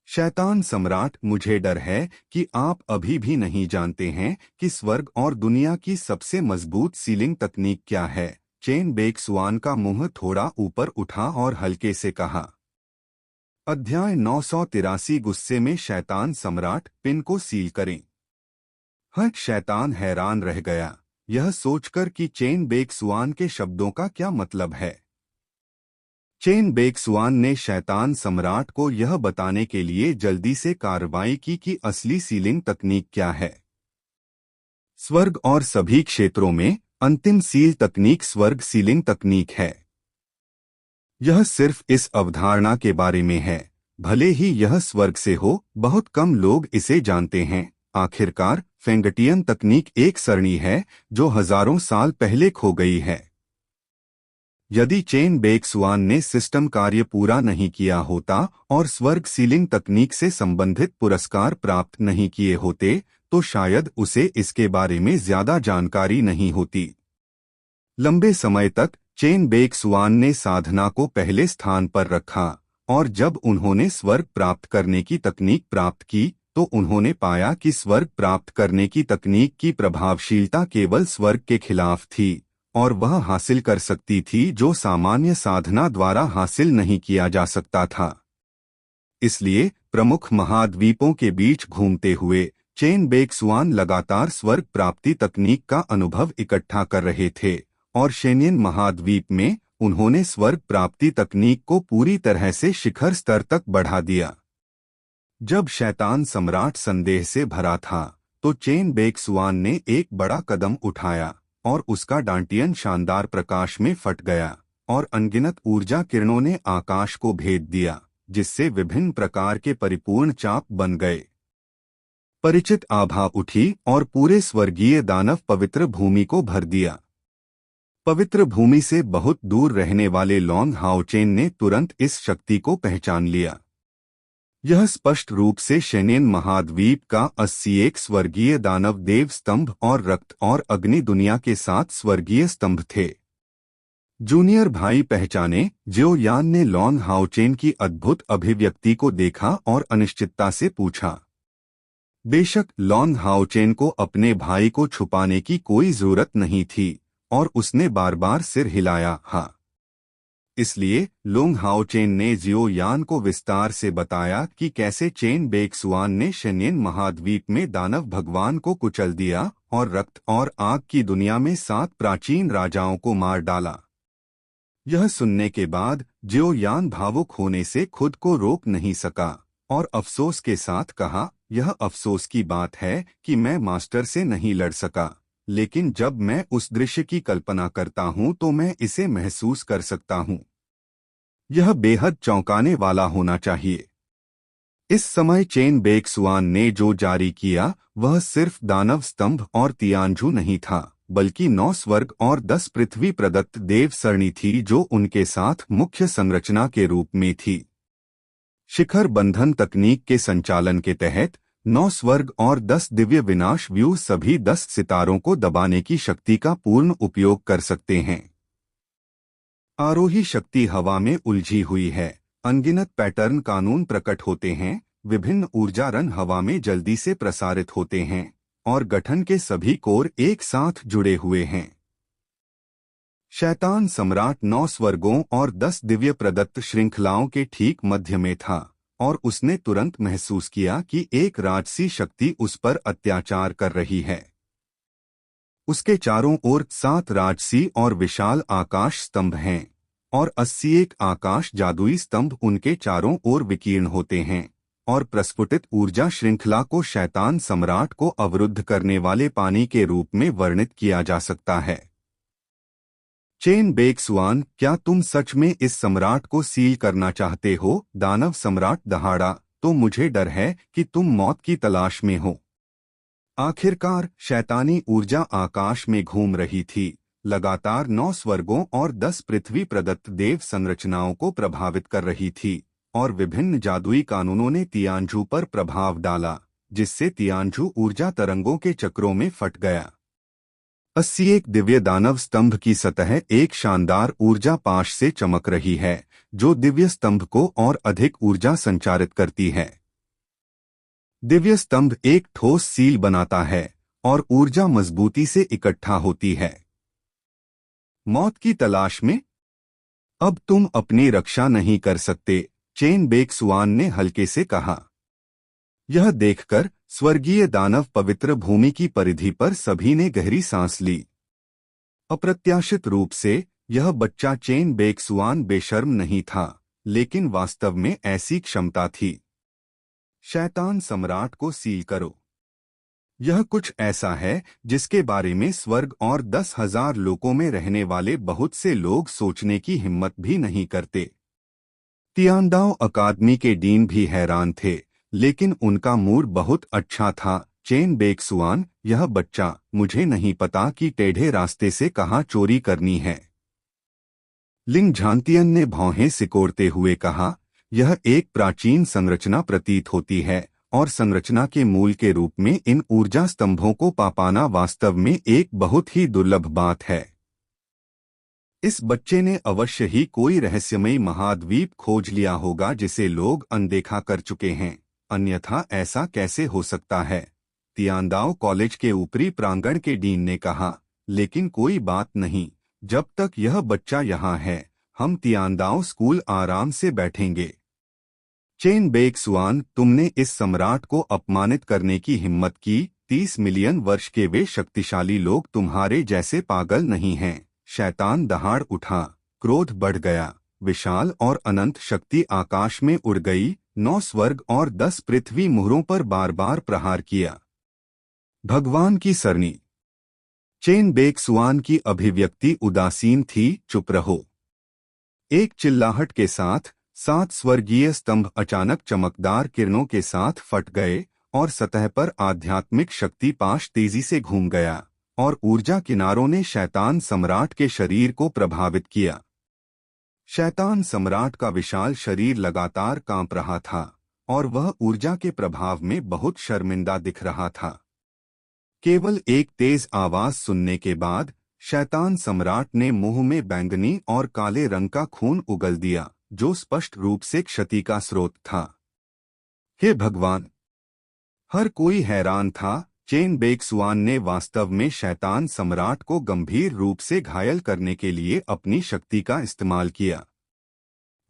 शैतान सम्राट, मुझे डर है कि आप अभी भी नहीं जानते हैं कि स्वर्ग और दुनिया की सबसे मजबूत सीलिंग तकनीक क्या है। चेन बेक सुआन का मुंह थोड़ा ऊपर उठा और हल्के से कहा। अध्याय 983, गुस्से में शैतान सम्राट, पिन को सील करें। शैतान हैरान रह गया, यह सोचकर कि चेन बेक सुआन के शब्दों का क्या मतलब है। चेन बेक सुआन ने शैतान सम्राट को यह बताने के लिए जल्दी से कार्रवाई की कि असली सीलिंग तकनीक क्या है। स्वर्ग और सभी क्षेत्रों में अंतिम सील तकनीक स्वर्ग सीलिंग तकनीक है। यह सिर्फ इस अवधारणा के बारे में है, भले ही यह स्वर्ग से हो, बहुत कम लोग इसे जानते हैं। आखिरकार फेंगटियन तकनीक एक सरणी है जो हजारों साल पहले खो गई है। यदि चेन बेक सुआन ने सिस्टम कार्य पूरा नहीं किया होता और स्वर्ग सीलिंग तकनीक से संबंधित पुरस्कार प्राप्त नहीं किए होते, तो शायद उसे इसके बारे में ज्यादा जानकारी नहीं होती। लंबे समय तक चेन बेक सुआन ने साधना को पहले स्थान पर रखा और जब उन्होंने स्वर्ग प्राप्त करने की तकनीक प्राप्त की तो उन्होंने पाया कि स्वर्ग प्राप्त करने की तकनीक की प्रभावशीलता केवल स्वर्ग के खिलाफ थी और वह हासिल कर सकती थी जो सामान्य साधना द्वारा हासिल नहीं किया जा सकता था। इसलिए प्रमुख महाद्वीपों के बीच घूमते हुए चेन बेक सुआन लगातार स्वर्ग प्राप्ति तकनीक का अनुभव इकट्ठा कर रहे थे और शेनियन महाद्वीप में उन्होंने स्वर्ग प्राप्ति तकनीक को पूरी तरह से शिखर स्तर तक बढ़ा दिया। जब शैतान सम्राट संदेह से भरा था तो चेन बेक सुआन ने एक बड़ा कदम उठाया और उसका डांटियन शानदार प्रकाश में फट गया और अनगिनत ऊर्जा किरणों ने आकाश को भेद दिया, जिससे विभिन्न प्रकार के परिपूर्ण चाप बन गए। परिचित आभा उठी और पूरे स्वर्गीय दानव पवित्र भूमि को भर दिया। पवित्र भूमि से बहुत दूर रहने वाले लॉन्ग हाओचेन ने तुरंत इस शक्ति को पहचान लिया। यह स्पष्ट रूप से शेनियन महाद्वीप का 81 स्वर्गीय दानव देव स्तंभ और रक्त और अग्नि दुनिया के 7 स्वर्गीय स्तंभ थे। जूनियर भाई पहचाने। जियो यान ने लॉन्ग हाओचेन की अद्भुत अभिव्यक्ति को देखा और अनिश्चितता से पूछा। बेशक लॉन्ग हाओचेन को अपने भाई को छुपाने की कोई जरूरत नहीं थी और उसने बार बार सिर हिलाया हाँ। इसलिए लोंग हाओचेन ने जियो यान को विस्तार से बताया कि कैसे चेन बेक्सुआन ने शेनियन महाद्वीप में दानव भगवान को कुचल दिया और रक्त और आग की दुनिया में 7 प्राचीन राजाओं को मार डाला। यह सुनने के बाद जियो यान भावुक होने से खुद को रोक नहीं सका और अफसोस के साथ कहा, यह अफसोस की बात है कि मैं मास्टर से नहीं लड़ सका, लेकिन जब मैं उस दृश्य की कल्पना करता हूं तो मैं इसे महसूस कर सकता हूं। यह बेहद चौंकाने वाला होना चाहिए। इस समय चेन बेक्सुआन ने जो जारी किया वह सिर्फ दानव स्तंभ और तियानझू नहीं था, बल्कि 9 स्वर्ग और 10 पृथ्वी प्रदत्त देव सरणी थी जो उनके साथ मुख्य संरचना के रूप में थी। शिखर बंधन तकनीक के संचालन के तहत 9 स्वर्ग और 10 दिव्य विनाश व्यू सभी 10 सितारों को दबाने की शक्ति का पूर्ण उपयोग कर सकते हैं। आरोही शक्ति हवा में उलझी हुई है। अनगिनत पैटर्न कानून प्रकट होते हैं। विभिन्न ऊर्जा रन हवा में जल्दी से प्रसारित होते हैं और गठन के सभी कोर एक साथ जुड़े हुए हैं। शैतान सम्राट 9 स्वर्गों और 10 दिव्य प्रदत्त श्रृंखलाओं के ठीक मध्य में था और उसने तुरंत महसूस किया कि एक राजसी शक्ति उस पर अत्याचार कर रही है। उसके चारों ओर 7 राजसी और विशाल आकाश स्तंभ हैं और 81 आकाश जादुई स्तंभ उनके चारों ओर विकीर्ण होते हैं और प्रस्फुटित ऊर्जा श्रृंखला को शैतान सम्राट को अवरुद्ध करने वाले पानी के रूप में वर्णित किया जा सकता है। चेन बेक्सुआन, क्या तुम सच में इस सम्राट को सील करना चाहते हो? दानव सम्राट दहाड़ा, तो मुझे डर है कि तुम मौत की तलाश में हो। आखिरकार शैतानी ऊर्जा आकाश में घूम रही थी, लगातार 9 स्वर्गों और 10 पृथ्वी प्रदत्त देव संरचनाओं को प्रभावित कर रही थी और विभिन्न जादुई कानूनों ने तियानझू पर प्रभाव डाला, जिससे तियानझू ऊर्जा तरंगों के चक्रों में फट गया। 81 दिव्य दानव स्तंभ की सतह एक शानदार ऊर्जा पाश से चमक रही है, जो दिव्य स्तंभ को और अधिक ऊर्जा संचारित करती है। दिव्य स्तंभ एक ठोस सील बनाता है और ऊर्जा मजबूती से इकट्ठा होती है। मौत की तलाश में? अब तुम अपनी रक्षा नहीं कर सकते, चेन बेक्सुआन ने हल्के से कहा। यह देखकर स्वर्गीय दानव पवित्र भूमि की परिधि पर सभी ने गहरी सांस ली। अप्रत्याशित रूप से यह बच्चा चेन बेक्सुआन बेशर्म नहीं था, लेकिन वास्तव में ऐसी क्षमता थी। शैतान सम्राट को सील करो। यह कुछ ऐसा है जिसके बारे में स्वर्ग और 10,000 लोकों में रहने वाले बहुत से लोग सोचने की हिम्मत भी नहीं करते। तियानदाओ अकादमी के डीन भी हैरान थे, लेकिन उनका मूड बहुत अच्छा था। चेन बेक्सुआन, यह बच्चा, मुझे नहीं पता कि टेढ़े रास्ते से कहाँ चोरी करनी है। लिंग झांतियन ने भौहें सिकोड़ते हुए कहा, यह एक प्राचीन संरचना प्रतीत होती है और संरचना के मूल के रूप में इन ऊर्जा स्तंभों को पाना वास्तव में एक बहुत ही दुर्लभ बात है। इस बच्चे ने अवश्य ही कोई रहस्यमयी महाद्वीप खोज लिया होगा जिसे लोग अनदेखा कर चुके हैं, अन्यथा ऐसा कैसे हो सकता है? तियानदाओ कॉलेज के ऊपरी प्रांगण के डीन ने कहा, लेकिन कोई बात नहीं, जब तक यह बच्चा यहाँ है हम तियानदाओ स्कूल आराम से बैठेंगे। चेन बेक्सुआन, तुमने इस सम्राट को अपमानित करने की हिम्मत की। 30 मिलियन वर्ष के वे शक्तिशाली लोग तुम्हारे जैसे पागल नहीं हैं। शैतान दहाड़ उठा, क्रोध बढ़ गया। विशाल और अनंत शक्ति आकाश में उड़ गई। 9 स्वर्ग और 10 पृथ्वी मुहरों पर बार बार प्रहार किया। भगवान की सरनी। चेन बेक्सुआन की अभिव्यक्ति उदासीन थी। चुप रहो। एक चिल्लाहट के साथ 7 स्वर्गीय स्तंभ अचानक चमकदार किरणों के साथ फट गए और सतह पर आध्यात्मिक शक्ति पाश तेजी से घूम गया और ऊर्जा किनारों ने शैतान सम्राट के शरीर को प्रभावित किया। शैतान सम्राट का विशाल शरीर लगातार कांप रहा था और वह ऊर्जा के प्रभाव में बहुत शर्मिंदा दिख रहा था। केवल एक तेज आवाज सुनने के बाद शैतान सम्राट ने मुंह में बैंगनी और काले रंग का खून उगल दिया, जो स्पष्ट रूप से क्षति का स्रोत था। हे भगवान! हर कोई हैरान था। चेन बेक्सुआन ने वास्तव में शैतान सम्राट को गंभीर रूप से घायल करने के लिए अपनी शक्ति का इस्तेमाल किया।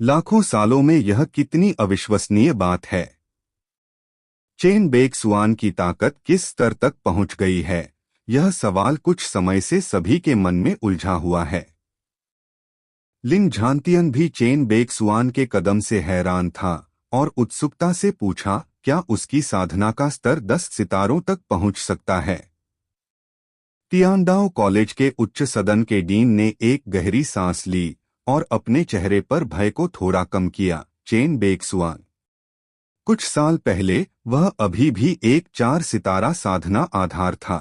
लाखों सालों में यह कितनी अविश्वसनीय बात है। चेन बेक्सुआन की ताकत किस स्तर तक पहुंच गई है, यह सवाल कुछ समय से सभी के मन में उलझा हुआ है। लिन झांतियन भी चेन बेक्सुआन के कदम से हैरान था और उत्सुकता से पूछा, क्या उसकी साधना का स्तर 10 सितारों तक पहुंच सकता है? तियांडाओ कॉलेज के उच्च सदन के डीन ने एक गहरी सांस ली और अपने चेहरे पर भय को थोड़ा कम किया। चेन बेक्सुआन, कुछ साल पहले वह अभी भी एक 4 सितारा साधना आधार था।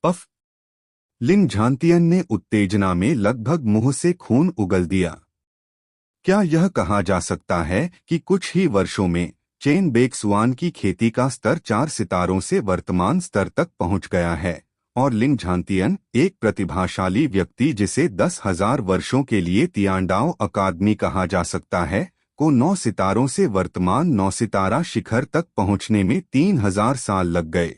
पफ! लिन झांतियन ने उत्तेजना में लगभग मुंह से खून उगल दिया। क्या यह कहा जा सकता है कि कुछ ही वर्षों में चेन बेक्सुआन की खेती का स्तर 4 सितारों से वर्तमान स्तर तक पहुंच गया है और लिन झांतियन, एक प्रतिभाशाली व्यक्ति जिसे 10,000 वर्षों के लिए तियांडाओ अकादमी कहा जा सकता है, को 9 सितारों से वर्तमान 9 सितारा शिखर तक पहुंचने में 3,000 साल लग गए।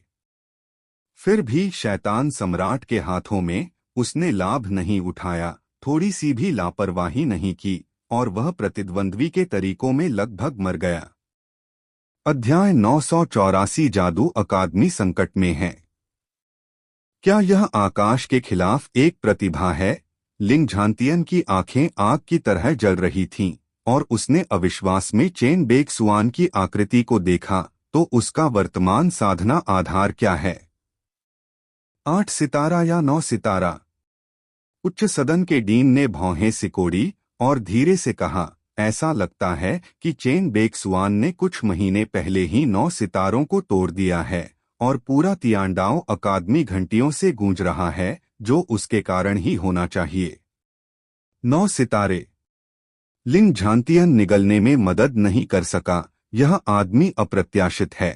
फिर भी शैतान सम्राट के हाथों में उसने लाभ नहीं उठाया, थोड़ी सी भी लापरवाही नहीं की और वह प्रतिद्वंद्वी के तरीकों में लगभग मर गया। अध्याय 984 जादू अकादमी संकट में है। क्या यह आकाश के खिलाफ एक प्रतिभा है? लिन झांतियन की आंखें आग की तरह जल रही थीं और उसने अविश्वास में चेन बेक्सुआन की आकृति को देखा। तो उसका वर्तमान साधना आधार क्या है? 8 सितारा या 9 सितारा? उच्च सदन के डीन ने भौहें सिकोड़ी और धीरे से कहा, ऐसा लगता है कि चेन बेक्सुआन ने कुछ महीने पहले ही 9 सितारों को तोड़ दिया है और पूरा तियांडाओ अकादमी घंटियों से गूंज रहा है, जो उसके कारण ही होना चाहिए। 9 सितारे! लिन झांतियन निगलने में मदद नहीं कर सका। यह आदमी अप्रत्याशित है।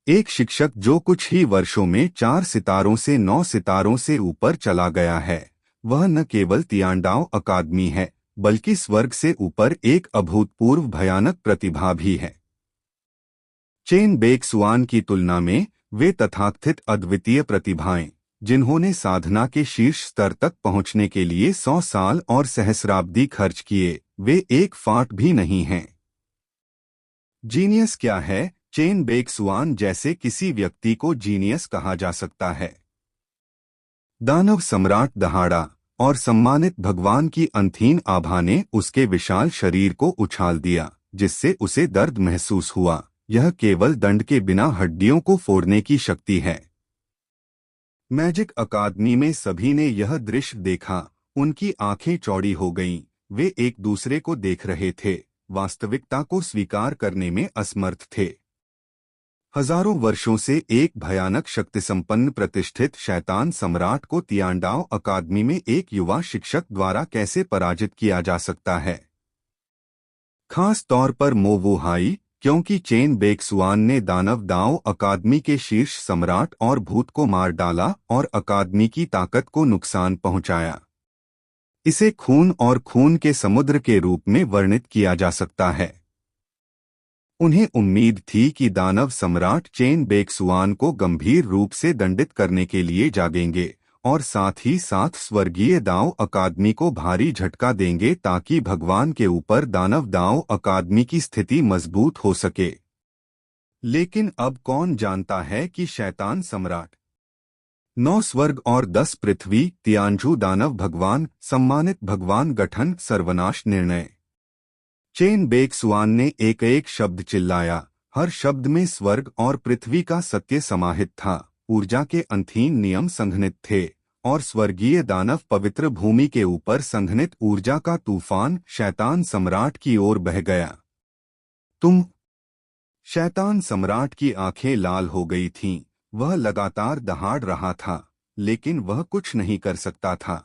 एक शिक्षक जो कुछ ही वर्षों में 4 सितारों से 9 सितारों से ऊपर चला गया है, वह न केवल तियांडाओ अकादमी है बल्कि स्वर्ग से ऊपर एक अभूतपूर्व भयानक प्रतिभा भी है। चेन बेक्सुआन की तुलना में वे तथाकथित अद्वितीय प्रतिभाएं, जिन्होंने साधना के शीर्ष स्तर तक पहुंचने के लिए 100 साल और सहस्राब्दी खर्च किए, वे एक फाट भी नहीं हैं। जीनियस क्या है? चेन बेक्सुआन जैसे किसी व्यक्ति को जीनियस कहा जा सकता है। दानव सम्राट दहाड़ा और सम्मानित भगवान की अनथीन आभा ने उसके विशाल शरीर को उछाल दिया, जिससे उसे दर्द महसूस हुआ। यह केवल दंड के बिना हड्डियों को फोड़ने की शक्ति है। मैजिक अकादमी में सभी ने यह दृश्य देखा। उनकी आंखें चौड़ी हो गईं। वे एक दूसरे को देख रहे थे, वास्तविकता को स्वीकार करने में असमर्थ थे। हजारों वर्षों से एक भयानक शक्तिसंपन्न प्रतिष्ठित शैतान सम्राट को तियांडाओ अकादमी में एक युवा शिक्षक द्वारा कैसे पराजित किया जा सकता है? खास तौर पर मोवुहाई, क्योंकि चेन बेक्सुआन ने दानव दाओ अकादमी के शीर्ष सम्राट और भूत को मार डाला और अकादमी की ताकत को नुकसान पहुंचाया। इसे खून और खून के समुद्र के रूप में वर्णित किया जा सकता है। उन्हें उम्मीद थी कि दानव सम्राट चेन बेक्सुआन को गंभीर रूप से दंडित करने के लिए जागेंगे और साथ ही साथ स्वर्गीय दाओ अकादमी को भारी झटका देंगे ताकि भगवान के ऊपर दानव दाओ अकादमी की स्थिति मजबूत हो सके। लेकिन अब कौन जानता है कि शैतान सम्राट 9 स्वर्ग और 10 पृथ्वी, तियांजू दानव भगवान, सम्मानित भगवान गठन, सर्वनाश निर्णय। चेन बेक्सुआन ने एक एक शब्द चिल्लाया। हर शब्द में स्वर्ग और पृथ्वी का सत्य समाहित था। ऊर्जा के अनथीन नियम संघनित थे और स्वर्गीय दानव पवित्र भूमि के ऊपर संघनित ऊर्जा का तूफान शैतान सम्राट की ओर बह गया। तुम। शैतान सम्राट की आंखें लाल हो गई थीं। वह लगातार दहाड़ रहा था, लेकिन वह कुछ नहीं कर सकता था।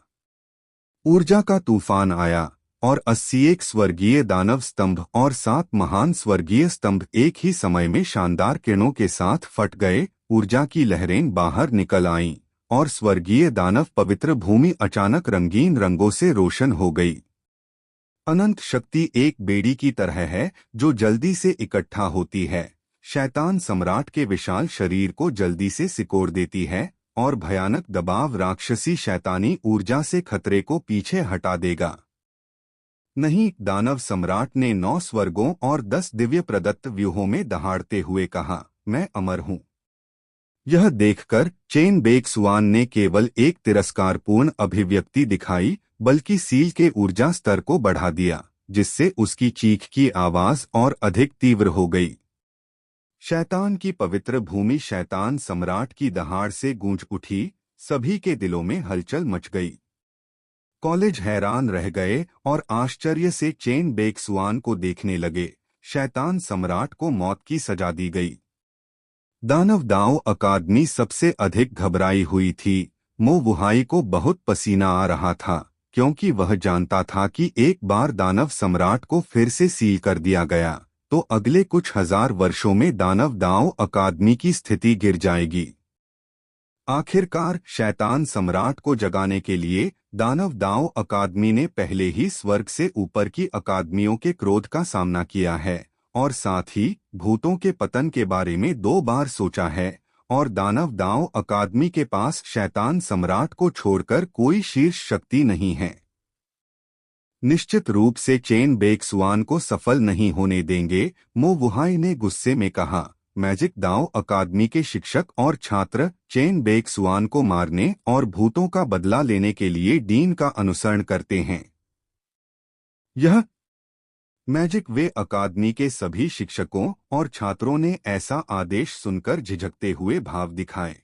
ऊर्जा का तूफान आया और 81 स्वर्गीय दानव स्तंभ और 7 महान स्वर्गीय स्तंभ एक ही समय में शानदार किरणों के साथ फट गए। ऊर्जा की लहरें बाहर निकल आईं और स्वर्गीय दानव पवित्र भूमि अचानक रंगीन रंगों से रोशन हो गई। अनंत शक्ति एक बेड़ी की तरह है जो जल्दी से इकट्ठा होती है। शैतान सम्राट के विशाल शरीर को जल्दी से सिकोड़ देती है और भयानक दबाव राक्षसी शैतानी ऊर्जा से खतरे को पीछे हटा देगा। नहीं, दानव सम्राट ने 9 स्वर्गों और 10 दिव्य प्रदत्त व्यूहों में दहाड़ते हुए कहा, मैं अमर हूँ। यह देखकर चेन बेक्सुआन ने केवल एक तिरस्कारपूर्ण अभिव्यक्ति दिखाई, बल्कि सील के ऊर्जा स्तर को बढ़ा दिया, जिससे उसकी चीख की आवाज और अधिक तीव्र हो गई। शैतान की पवित्र भूमि शैतान सम्राट की दहाड़ से गूंज उठी। सभी के दिलों में हलचल मच गई। कॉलेज हैरान रह गए और आश्चर्य से चेन बेक्सुआन को देखने लगे। शैतान सम्राट को मौत की सजा दी गई। दानव दाओ अकादमी सबसे अधिक घबराई हुई थी। मो वुहाई को बहुत पसीना आ रहा था, क्योंकि वह जानता था कि एक बार दानव सम्राट को फिर से सील कर दिया गया तो अगले कुछ हजार वर्षों में दानव दाओ अकादमी की स्थिति गिर जाएगी। आखिरकार शैतान सम्राट को जगाने के लिए दानव दाओ अकादमी ने पहले ही स्वर्ग से ऊपर की अकादमियों के क्रोध का सामना किया है और साथ ही भूतों के पतन के बारे में 2 बार सोचा है, और दानव दाओ अकादमी के पास शैतान सम्राट को छोड़कर कोई शीर्ष शक्ति नहीं है। निश्चित रूप से चेन बेक्सुआन को सफल नहीं होने देंगे, मो वुहाई ने गुस्से में कहा। मैजिक दाओ अकादमी के शिक्षक और छात्र चेन बेक्सुआन को मारने और भूतों का बदला लेने के लिए डीन का अनुसरण करते हैं। यह मैजिक वे अकादमी के सभी शिक्षकों और छात्रों ने ऐसा आदेश सुनकर झिझकते हुए भाव दिखाए।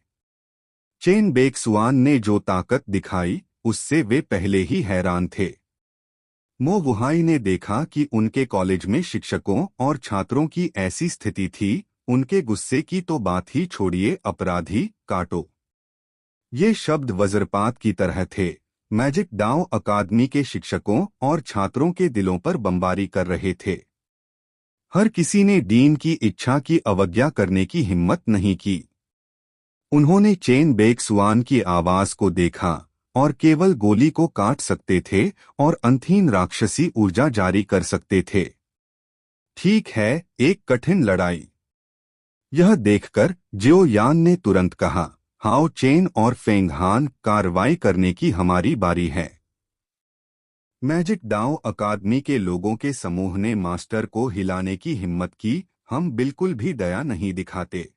चेन बेक्सुआन ने जो ताकत दिखाई उससे वे पहले ही हैरान थे। मो वुहाई ने देखा कि उनके कॉलेज में शिक्षकों और छात्रों की ऐसी स्थिति थी। उनके गुस्से की तो बात ही छोड़िए, अपराधी काटो। ये शब्द वज्रपात की तरह थे। मैजिक दाओ अकादमी के शिक्षकों और छात्रों के दिलों पर बमबारी कर रहे थे। हर किसी ने डीन की इच्छा की अवज्ञा करने की हिम्मत नहीं की। उन्होंने चेन बेक्सुआन की आवाज को देखा और केवल गोली को काट सकते थे और अंतहीन राक्षसी ऊर्जा जारी कर सकते थे। ठीक है, एक कठिन लड़ाई। यह देखकर जियो यान ने तुरंत कहा, हाओ चेन और फेंग हान, कार्रवाई करने की हमारी बारी है। मैजिक दाओ अकादमी के लोगों के समूह ने मास्टर को हिलाने की हिम्मत की। हम बिल्कुल भी दया नहीं दिखाते।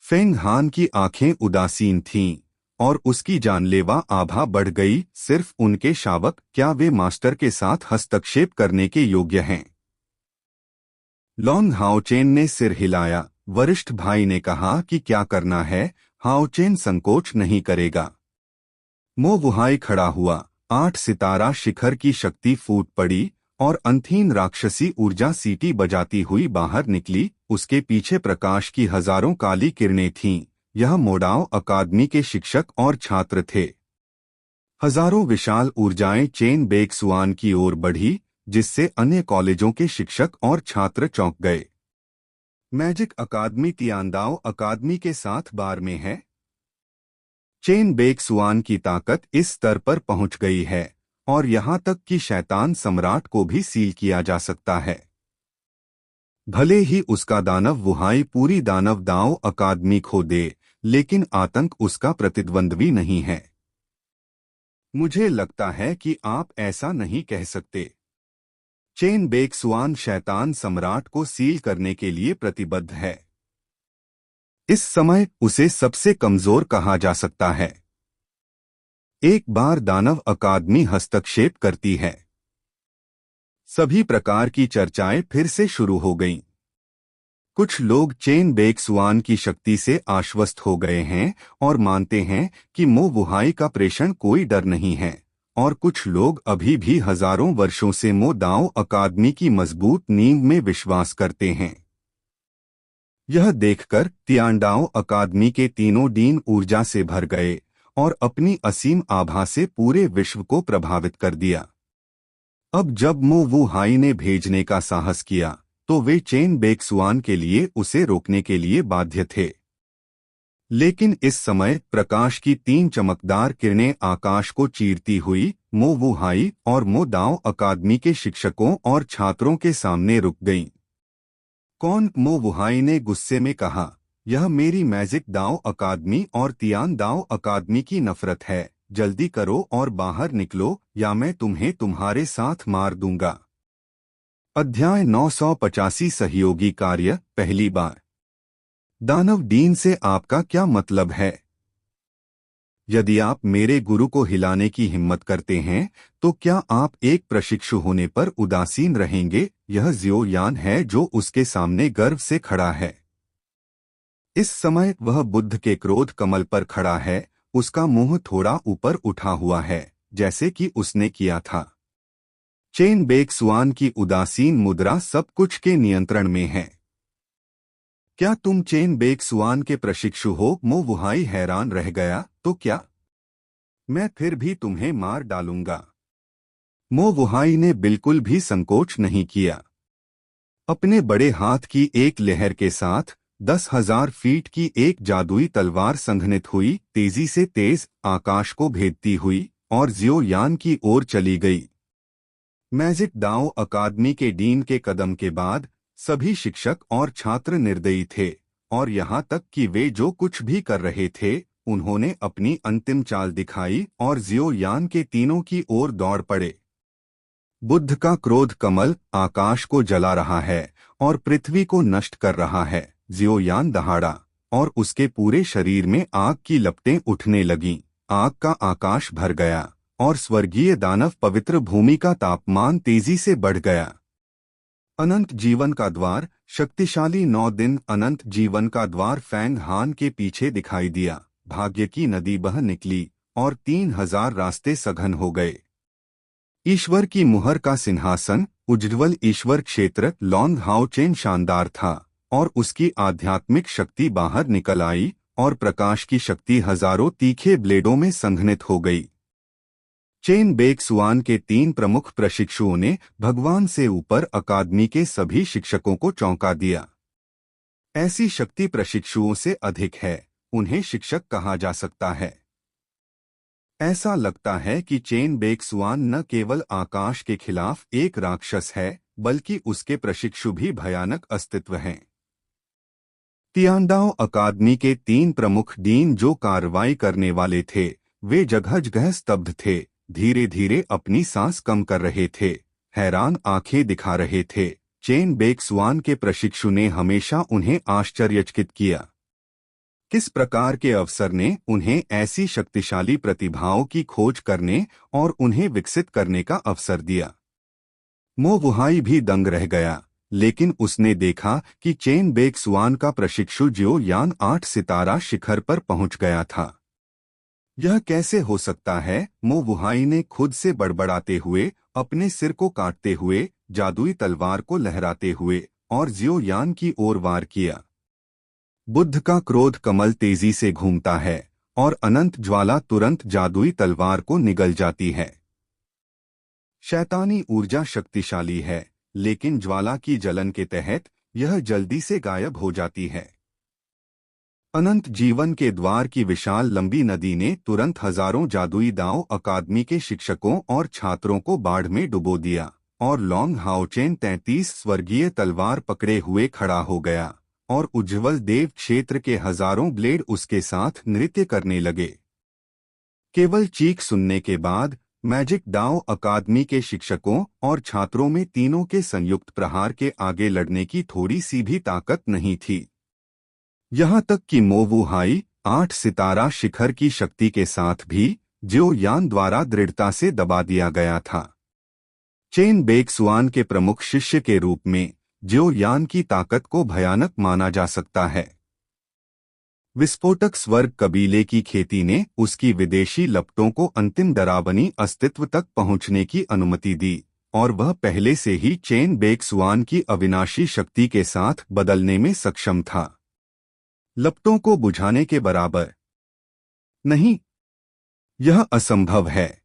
फेंग हान की आंखें उदासीन थीं और उसकी जानलेवा आभा बढ़ गई। सिर्फ उनके शावक, क्या वे मास्टर के साथ हस्तक्षेप करने के योग्य हैं? लॉन्ग हाओचेन ने सिर हिलाया। वरिष्ठ भाई ने कहा कि क्या करना है। हाओचेन संकोच नहीं करेगा। मो वुहाई खड़ा हुआ। 8 सितारा शिखर की शक्ति फूट पड़ी और अंतहीन राक्षसी ऊर्जा सीटी बजाती हुई बाहर निकली। उसके पीछे प्रकाश की हजारों काली किरणें थीं। यह मोडाओ अकादमी के शिक्षक और छात्र थे। हजारों विशाल ऊर्जाएं चेन बेक्सुआन की ओर बढ़ी, जिससे अन्य कॉलेजों के शिक्षक और छात्र चौंक गए। मैजिक अकादमी तियानदाओ अकादमी के साथ बार में है। चेन बेक्सुआन की ताकत इस स्तर पर पहुंच गई है और यहां तक कि शैतान सम्राट को भी सील किया जा सकता है। भले ही उसका दानव वुहाई पूरी दानव दाओ अकादमी खो दे, लेकिन आतंक उसका प्रतिद्वंद्वी नहीं है। मुझे लगता है कि आप ऐसा नहीं कह सकते। चेन बेक्सुआन शैतान सम्राट को सील करने के लिए प्रतिबद्ध है। इस समय उसे सबसे कमजोर कहा जा सकता है। एक बार दानव अकादमी हस्तक्षेप करती है। सभी प्रकार की चर्चाएं फिर से शुरू हो गईं। कुछ लोग चेन बेक्सुआन की शक्ति से आश्वस्त हो गए हैं और मानते हैं कि मो वुहाई का प्रेषण कोई डर नहीं है, और कुछ लोग अभी भी हजारों वर्षों से मो दाओ अकादमी की मजबूत नींव में विश्वास करते हैं। यह देखकर तियांडाओ अकादमी के तीनों डीन ऊर्जा से भर गए और अपनी असीम आभा से पूरे विश्व को प्रभावित कर दिया। अब जब मो वुहाई ने भेजने का साहस किया तो वे चेन बेक्सुआन के लिए उसे रोकने के लिए बाध्य थे। लेकिन इस समय प्रकाश की 3 चमकदार किरणें आकाश को चीरती हुई मो वुहाई और मो दाओ अकादमी के शिक्षकों और छात्रों के सामने रुक गईं। कौन? मो वुहाई ने गुस्से में कहा, यह मेरी मैजिक दाओ अकादमी और तियान दाओ अकादमी की नफरत है। जल्दी करो और बाहर निकलो या मैं तुम्हें तुम्हारे साथ मार दूंगा। अध्याय 985 सहयोगी कार्य। पहली बार। दानव डीन से आपका क्या मतलब है? यदि आप मेरे गुरु को हिलाने की हिम्मत करते हैं तो क्या आप एक प्रशिक्षु होने पर उदासीन रहेंगे? यह ज़ियो यान है जो उसके सामने गर्व से खड़ा है। इस समय वह बुद्ध के क्रोध कमल पर खड़ा है, उसका मुंह थोड़ा ऊपर उठा हुआ है जैसे कि उसने किया था। चेन बेक्सुआन की उदासीन मुद्रा सब कुछ के नियंत्रण में है। क्या तुम चेन बेक्सुआन के प्रशिक्षु हो? मो वुहाई हैरान रह गया। तो क्या? मैं फिर भी तुम्हें मार डालूंगा। मो वुहाई ने बिल्कुल भी संकोच नहीं किया। अपने बड़े हाथ की एक लहर के साथ 10,000 फीट की एक जादुई तलवार संघनित हुई, तेजी से तेज आकाश को भेदती हुई और ज़ियो यान की ओर चली गई। मैजिक दाओ अकादमी के डीन के कदम के बाद सभी शिक्षक और छात्र निर्दयी थे, और यहाँ तक कि वे जो कुछ भी कर रहे थे उन्होंने अपनी अंतिम चाल दिखाई और ज़ियो यान के तीनों की ओर दौड़ पड़े। बुद्ध का क्रोध कमल आकाश को जला रहा है और पृथ्वी को नष्ट कर रहा है। ज़ियो यान दहाड़ा और उसके पूरे शरीर में आग की लपटें उठने लगीं। आग का आकाश भर गया और स्वर्गीय दानव पवित्र भूमि का तापमान तेजी से बढ़ गया। अनंत जीवन का द्वार। शक्तिशाली 9 दिन अनंत जीवन का द्वार फैंग हान के पीछे दिखाई दिया। भाग्य की नदी बह निकली और 3000 रास्ते सघन हो गए। ईश्वर की मुहर का सिंहासन, उज्ज्वल ईश्वर क्षेत्र लॉन्ग हाओचेन शानदार था और उसकी आध्यात्मिक शक्ति बाहर निकल आई और प्रकाश की शक्ति हजारों तीखे ब्लेडों में संघनित हो गई। चेन बेक्सुआन के 3 प्रमुख प्रशिक्षुओं ने भगवान से ऊपर अकादमी के सभी शिक्षकों को चौंका दिया। ऐसी शक्ति प्रशिक्षुओं से अधिक है, उन्हें शिक्षक कहा जा सकता है। ऐसा लगता है कि चेन बेक्सुआन न केवल आकाश के खिलाफ एक राक्षस है बल्कि उसके प्रशिक्षु भी भयानक अस्तित्व हैं। तियांडाओ अकादमी के 3 प्रमुख डीन जो कार्रवाई करने वाले थे वे जगह जगह स्तब्ध थे, धीरे धीरे अपनी सांस कम कर रहे थे, हैरान आंखें दिखा रहे थे। चेन बेक्सुआन के प्रशिक्षु ने हमेशा उन्हें आश्चर्यचकित किया। किस प्रकार के अवसर ने उन्हें ऐसी शक्तिशाली प्रतिभाओं की खोज करने और उन्हें विकसित करने का अवसर दिया? मो वुहाई भी दंग रह गया, लेकिन उसने देखा कि चेन बेक्सुआन का प्रशिक्षु ज़ियो यान 8 सितारा शिखर पर पहुंच गया था। यह कैसे हो सकता है? मो वुहाई ने खुद से बड़बड़ाते हुए, अपने सिर को काटते हुए, जादुई तलवार को लहराते हुए और ज़ियो यान की ओर वार किया। बुद्ध का क्रोध कमल तेजी से घूमता है और अनंत ज्वाला तुरंत जादुई तलवार को निगल जाती है। शैतानी ऊर्जा शक्तिशाली है, लेकिन ज्वाला की जलन के तहत यह जल्दी से गायब हो जाती है। अनंत जीवन के द्वार की विशाल लंबी नदी ने तुरंत हजारों जादुई दाओ अकादमी के शिक्षकों और छात्रों को बाढ़ में डुबो दिया और लॉन्ग हाओचेन 33 स्वर्गीय तलवार पकड़े हुए खड़ा हो गया और उज्ज्वल देव क्षेत्र के हजारों ब्लेड उसके साथ नृत्य करने लगे। केवल चीख सुनने के बाद मैजिक दाओ अकादमी के शिक्षकों और छात्रों में तीनों के संयुक्त प्रहार के आगे लड़ने की थोड़ी सी भी ताकत नहीं थी। यहाँ तक कि मो वुहाई 8 सितारा शिखर की शक्ति के साथ भी ज़ियो यान द्वारा दृढ़ता से दबा दिया गया था। चेन बेक्सुआन के प्रमुख शिष्य के रूप में जो यान की ताकत को भयानक माना जा सकता है। विस्फोटक स्वर्ग कबीले की खेती ने उसकी विदेशी लपटों को अंतिम डरावनी अस्तित्व तक पहुंचने की अनुमति दी, और वह पहले से ही चेन बेक सुआन की अविनाशी शक्ति के साथ बदलने में सक्षम था। लपटों को बुझाने के बराबर नहीं, यह असंभव है।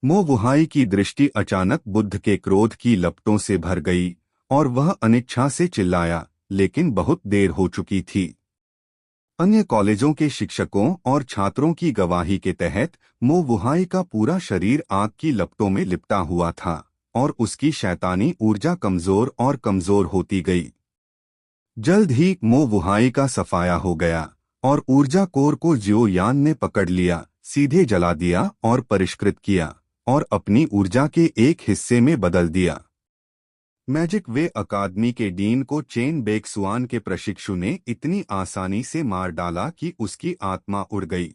मो वुहाई की दृष्टि अचानक बुद्ध के क्रोध की लपटों से भर गई और वह अनिच्छा से चिल्लाया, लेकिन बहुत देर हो चुकी थी। अन्य कॉलेजों के शिक्षकों और छात्रों की गवाही के तहत मो वुहाई का पूरा शरीर आग की लपटों में लिपटा हुआ था और उसकी शैतानी ऊर्जा कमजोर और कमजोर होती गई। जल्द ही मो वुहाई का सफाया हो गया और ऊर्जा कोर को जियो यान ने पकड़ लिया, सीधे जला दिया और परिष्कृत किया और अपनी ऊर्जा के एक हिस्से में बदल दिया। मैजिक वे अकादमी के डीन को चेन बेक सुआन के प्रशिक्षु ने इतनी आसानी से मार डाला कि उसकी आत्मा उड़ गई।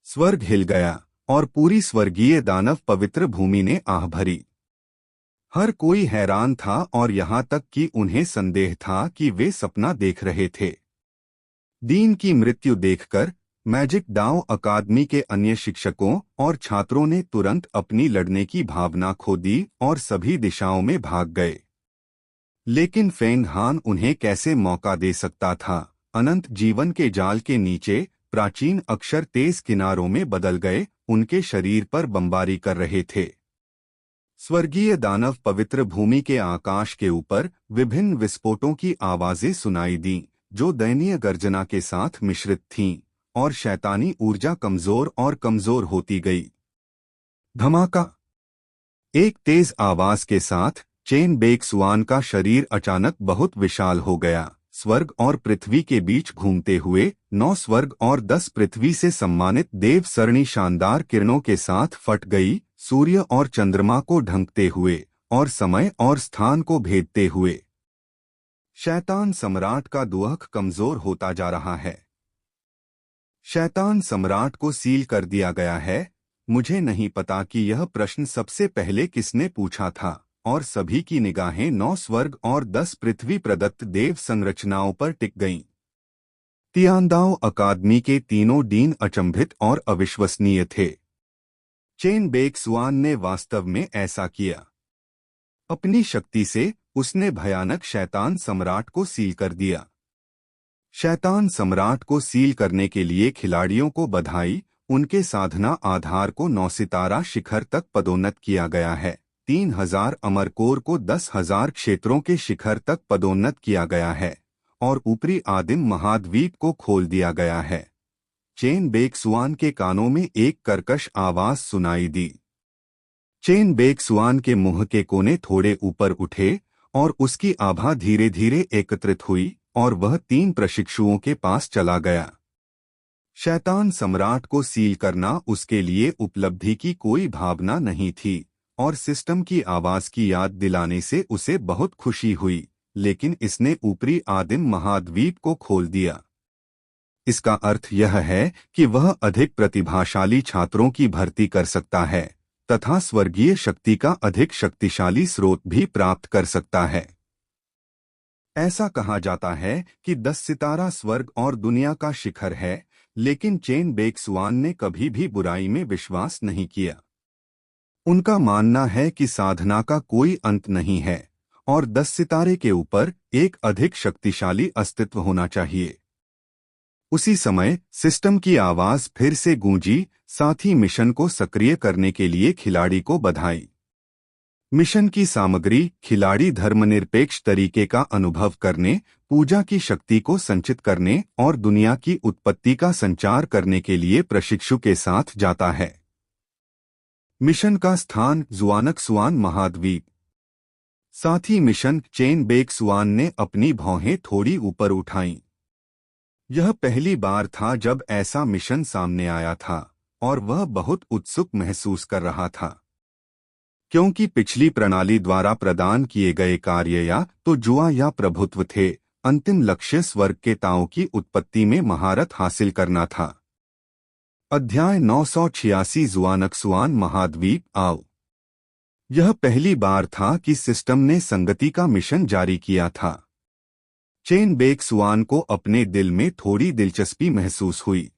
स्वर्ग हिल गया और पूरी स्वर्गीय दानव पवित्र भूमि ने आह भरी। हर कोई हैरान था और यहाँ तक कि उन्हें संदेह था कि वे सपना देख रहे थे। डीन की मृत्यु देखकर मैजिक डाओ अकादमी के अन्य शिक्षकों और छात्रों ने तुरंत अपनी लड़ने की भावना खो दी और सभी दिशाओं में भाग गए। लेकिन फेंग हान उन्हें कैसे मौका दे सकता था? अनंत जीवन के जाल के नीचे प्राचीन अक्षर तेज किनारों में बदल गए, उनके शरीर पर बमबारी कर रहे थे। स्वर्गीय दानव पवित्र भूमि के आकाश के ऊपर विभिन्न विस्फोटों की आवाजें सुनाई दीं, जो दयनीय गर्जना के साथ मिश्रित थीं, और शैतानी ऊर्जा कमजोर और कमजोर होती गई। धमाका! एक तेज आवाज के साथ चेन बेक सुआन का शरीर अचानक बहुत विशाल हो गया। स्वर्ग और पृथ्वी के बीच घूमते हुए 9 स्वर्ग और 10 पृथ्वी से सम्मानित देव सरणी शानदार किरणों के साथ फट गई, सूर्य और चंद्रमा को ढंकते हुए और समय और स्थान को भेदते हुए। शैतान सम्राट का दुअख कमजोर होता जा रहा है। शैतान सम्राट को सील कर दिया गया है। मुझे नहीं पता कि यह प्रश्न सबसे पहले किसने पूछा था, और सभी की निगाहें 9 स्वर्ग और 10 पृथ्वी प्रदत्त देव संरचनाओं पर टिक गईं। तियानदाओ अकादमी के तीनों डीन अचंभित और अविश्वसनीय थे। चेन बेक सुआन ने वास्तव में ऐसा किया। अपनी शक्ति से उसने भयानक शैतान सम्राट को सील कर दिया। शैतान सम्राट को सील करने के लिए खिलाड़ियों को बधाई। उनके साधना आधार को 9 सितारा शिखर तक पदोन्नत किया गया है। 3000 अमरकोर को 10,000 क्षेत्रों के शिखर तक पदोन्नत किया गया है और ऊपरी आदिम महाद्वीप को खोल दिया गया है। चेन बेक सुआन के कानों में एक कर्कश आवाज सुनाई दी। चेन बेक सुआन के मुंह के कोने थोड़े ऊपर उठे और उसकी आभा धीरे धीरे एकत्रित हुई और वह 3 प्रशिक्षुओं के पास चला गया। शैतान सम्राट को सील करना उसके लिए उपलब्धि की कोई भावना नहीं थी और सिस्टम की आवाज की याद दिलाने से उसे बहुत खुशी हुई, लेकिन इसने ऊपरी आदिम महाद्वीप को खोल दिया। इसका अर्थ यह है कि वह अधिक प्रतिभाशाली छात्रों की भर्ती कर सकता है तथा स्वर्गीय शक्ति का अधिक शक्तिशाली स्रोत भी प्राप्त कर सकता है। ऐसा कहा जाता है कि 10 सितारा स्वर्ग और दुनिया का शिखर है, लेकिन चेन बेक सुआन ने कभी भी बुराई में विश्वास नहीं किया। उनका मानना है कि साधना का कोई अंत नहीं है और 10 सितारे के ऊपर एक अधिक शक्तिशाली अस्तित्व होना चाहिए। उसी समय सिस्टम की आवाज फिर से गूंजी, साथ ही मिशन को सक्रिय करने के लिए खिलाड़ी को बधाई। मिशन की सामग्री खिलाड़ी धर्मनिरपेक्ष तरीके का अनुभव करने, पूजा की शक्ति को संचित करने और दुनिया की उत्पत्ति का संचार करने के लिए प्रशिक्षु के साथ जाता है। मिशन का स्थान जुआनक सुआन महाद्वीप। साथ ही मिशन चेन बेक सुआन ने अपनी भौहें थोड़ी ऊपर उठाईं। यह पहली बार था जब ऐसा मिशन सामने आया था और वह बहुत उत्सुक महसूस कर रहा था, क्योंकि पिछली प्रणाली द्वारा प्रदान किए गए कार्य या तो जुआ या प्रभुत्व थे। अंतिम लक्ष्य स्वर्ग के ताओं की उत्पत्ति में महारत हासिल करना था। अध्याय 986 जुआनक सुआन महाद्वीप आओ। यह पहली बार था कि सिस्टम ने संगति का मिशन जारी किया था। चेन बेक्सुआन को अपने दिल में थोड़ी दिलचस्पी महसूस हुई।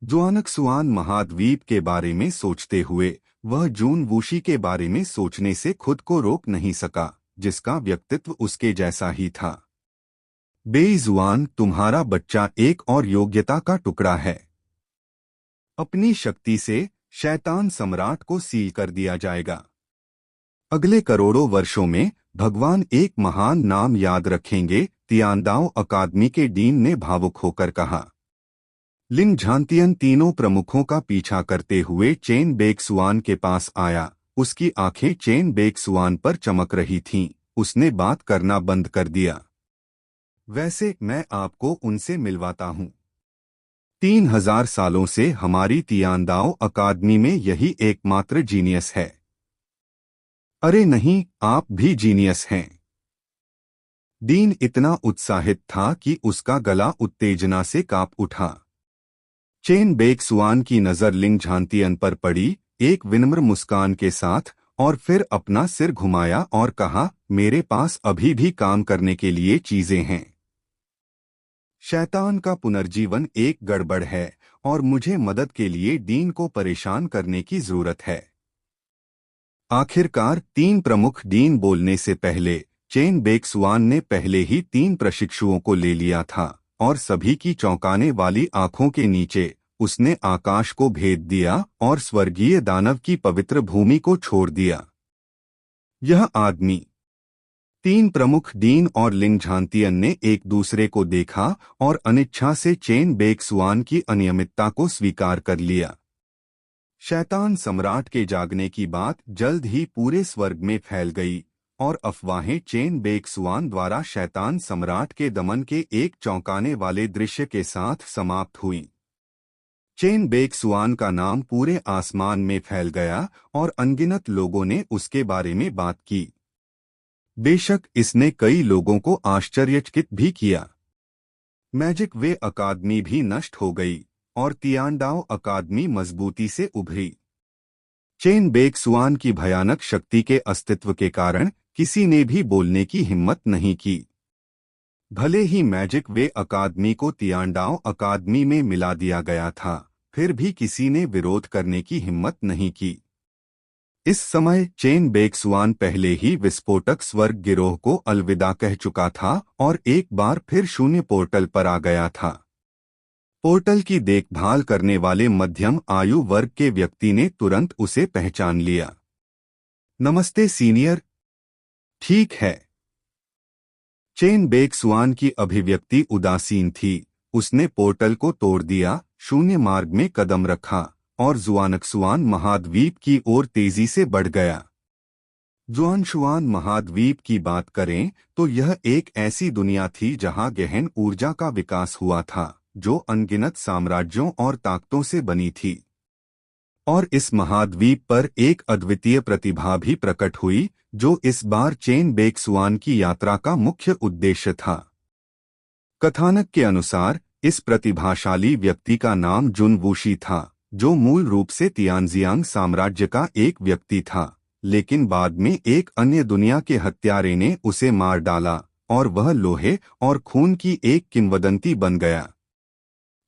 जुआनक्सुआन महाद्वीप के बारे में सोचते हुए वह जून वूशी के बारे में सोचने से खुद को रोक नहीं सका, जिसका व्यक्तित्व उसके जैसा ही था। बेईजुआन, तुम्हारा बच्चा एक और योग्यता का टुकड़ा है। अपनी शक्ति से शैतान सम्राट को सील कर दिया जाएगा। अगले करोड़ों वर्षों में भगवान एक महान नाम याद रखेंगे, तियानदाओ अकादमी के डीन ने भावुक होकर कहा। लिंग झांतियन तीनों प्रमुखों का पीछा करते हुए चेन बेक्सुआन के पास आया। उसकी आंखें चेन बेक्सुआन पर चमक रही थीं। उसने बात करना बंद कर दिया। वैसे मैं आपको उनसे मिलवाता हूँ। 3000 सालों से हमारी तियानदाओ अकादमी में यही एकमात्र जीनियस है। अरे नहीं, आप भी जीनियस हैं। डीन इतना उत्साहित था कि उसका गला उत्तेजना से कांप उठा। चेन बेक्सुआन की नजर लिंग झांतियन पर पड़ी, एक विनम्र मुस्कान के साथ, और फिर अपना सिर घुमाया और कहा, मेरे पास अभी भी काम करने के लिए चीजें हैं। शैतान का पुनर्जीवन एक गड़बड़ है और मुझे मदद के लिए डीन को परेशान करने की जरूरत है। आखिरकार 3 प्रमुख डीन बोलने से पहले चेन बेक्सुआन ने पहले ही 3 प्रशिक्षुओं को ले लिया था और सभी की चौंकाने वाली आंखों के नीचे उसने आकाश को भेद दिया और स्वर्गीय दानव की पवित्र भूमि को छोड़ दिया। यह आदमी। 3 प्रमुख डीन और लिंग झांतियन ने एक दूसरे को देखा और अनिच्छा से चेन बेक्सुआन की अनियमितता को स्वीकार कर लिया। शैतान सम्राट के जागने की बात जल्द ही पूरे स्वर्ग में फैल गई और अफवाहें चेन बेक्सुआन द्वारा शैतान सम्राट के दमन के एक चौंकाने वाले दृश्य के साथ समाप्त हुईं। चेन बेक्सुआन का नाम पूरे आसमान में फैल गया और अनगिनत लोगों ने उसके बारे में बात की। बेशक इसने कई लोगों को आश्चर्यचकित भी किया। मैजिक वे अकादमी भी नष्ट हो गई और तियानडाओ अकादमी मजबूती से उभरी। चेन बेक्सुआन की भयानक शक्ति के अस्तित्व के कारण किसी ने भी बोलने की हिम्मत नहीं की। भले ही मैजिक वे अकादमी को तियानडाओ अकादमी में मिला दिया गया था, फिर भी किसी ने विरोध करने की हिम्मत नहीं की। इस समय चेन बेक्सुआन पहले ही विस्फोटक स्वर्ग गिरोह को अलविदा कह चुका था और एक बार फिर शून्य पोर्टल पर आ गया था। पोर्टल की देखभाल करने वाले मध्यम आयु वर्ग के व्यक्ति ने तुरंत उसे पहचान लिया। नमस्ते सीनियर। ठीक है। चेन बेक्सुआन की अभिव्यक्ति उदासीन थी। उसने पोर्टल को तोड़ दिया, शून्य मार्ग में कदम रखा और जुआनक्सुआन महाद्वीप की ओर तेजी से बढ़ गया। जुआनशुआन महाद्वीप की बात करें तो यह एक ऐसी दुनिया थी जहां गहन ऊर्जा का विकास हुआ था, जो अनगिनत साम्राज्यों और ताकतों से बनी थी। और इस महाद्वीप पर एक अद्वितीय प्रतिभा भी प्रकट हुई, जो इस बार चेन बेक्सुआन की यात्रा का मुख्य उद्देश्य था। कथानक के अनुसार इस प्रतिभाशाली व्यक्ति का नाम जुन वूशी था, जो मूल रूप से तियानजियांग साम्राज्य का एक व्यक्ति था, लेकिन बाद में एक अन्य दुनिया के हत्यारे ने उसे मार डाला और वह लोहे और खून की एक किंवदंती बन गया।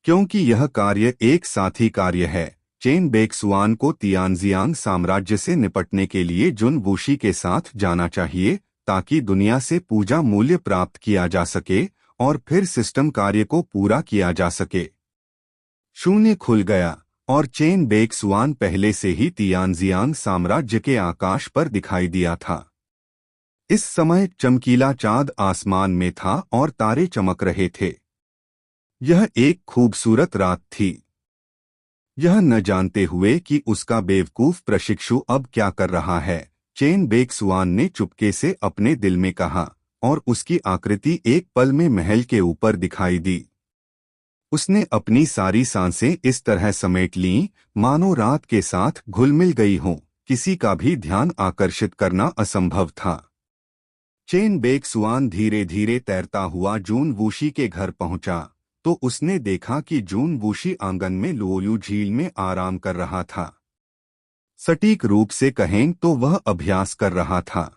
क्योंकि यह कार्य एक साथी कार्य है, चेन बेक्सुआन को तियानजियांग साम्राज्य से निपटने के लिए जुन वूशी के साथ जाना चाहिए, ताकि दुनिया से पूजा मूल्य प्राप्त किया जा सके और फिर सिस्टम कार्य को पूरा किया जा सके। शून्य खुल गया और चेन बेक्सुआन पहले से ही तियानजियांग साम्राज्य के आकाश पर दिखाई दिया था। इस समय चमकीला चांद आसमान में था और तारे चमक रहे थे। यह एक खूबसूरत रात थी। यह न जानते हुए कि उसका बेवकूफ प्रशिक्षु अब क्या कर रहा है, चेन बेक्सुआन ने चुपके से अपने दिल में कहा, और उसकी आकृति एक पल में महल के ऊपर दिखाई दी। उसने अपनी सारी सांसें इस तरह समेट लीं, मानो रात के साथ घुल मिल गई हों, किसी का भी ध्यान आकर्षित करना असंभव था। चेन बेक्सुआन धीरे धीरे तैरता हुआ जून वूशी के घर पहुंचा, तो उसने देखा कि जून वूशी आंगन में लुओयू झील में आराम कर रहा था। सटीक रूप से कहें तो वह अभ्यास कर रहा था।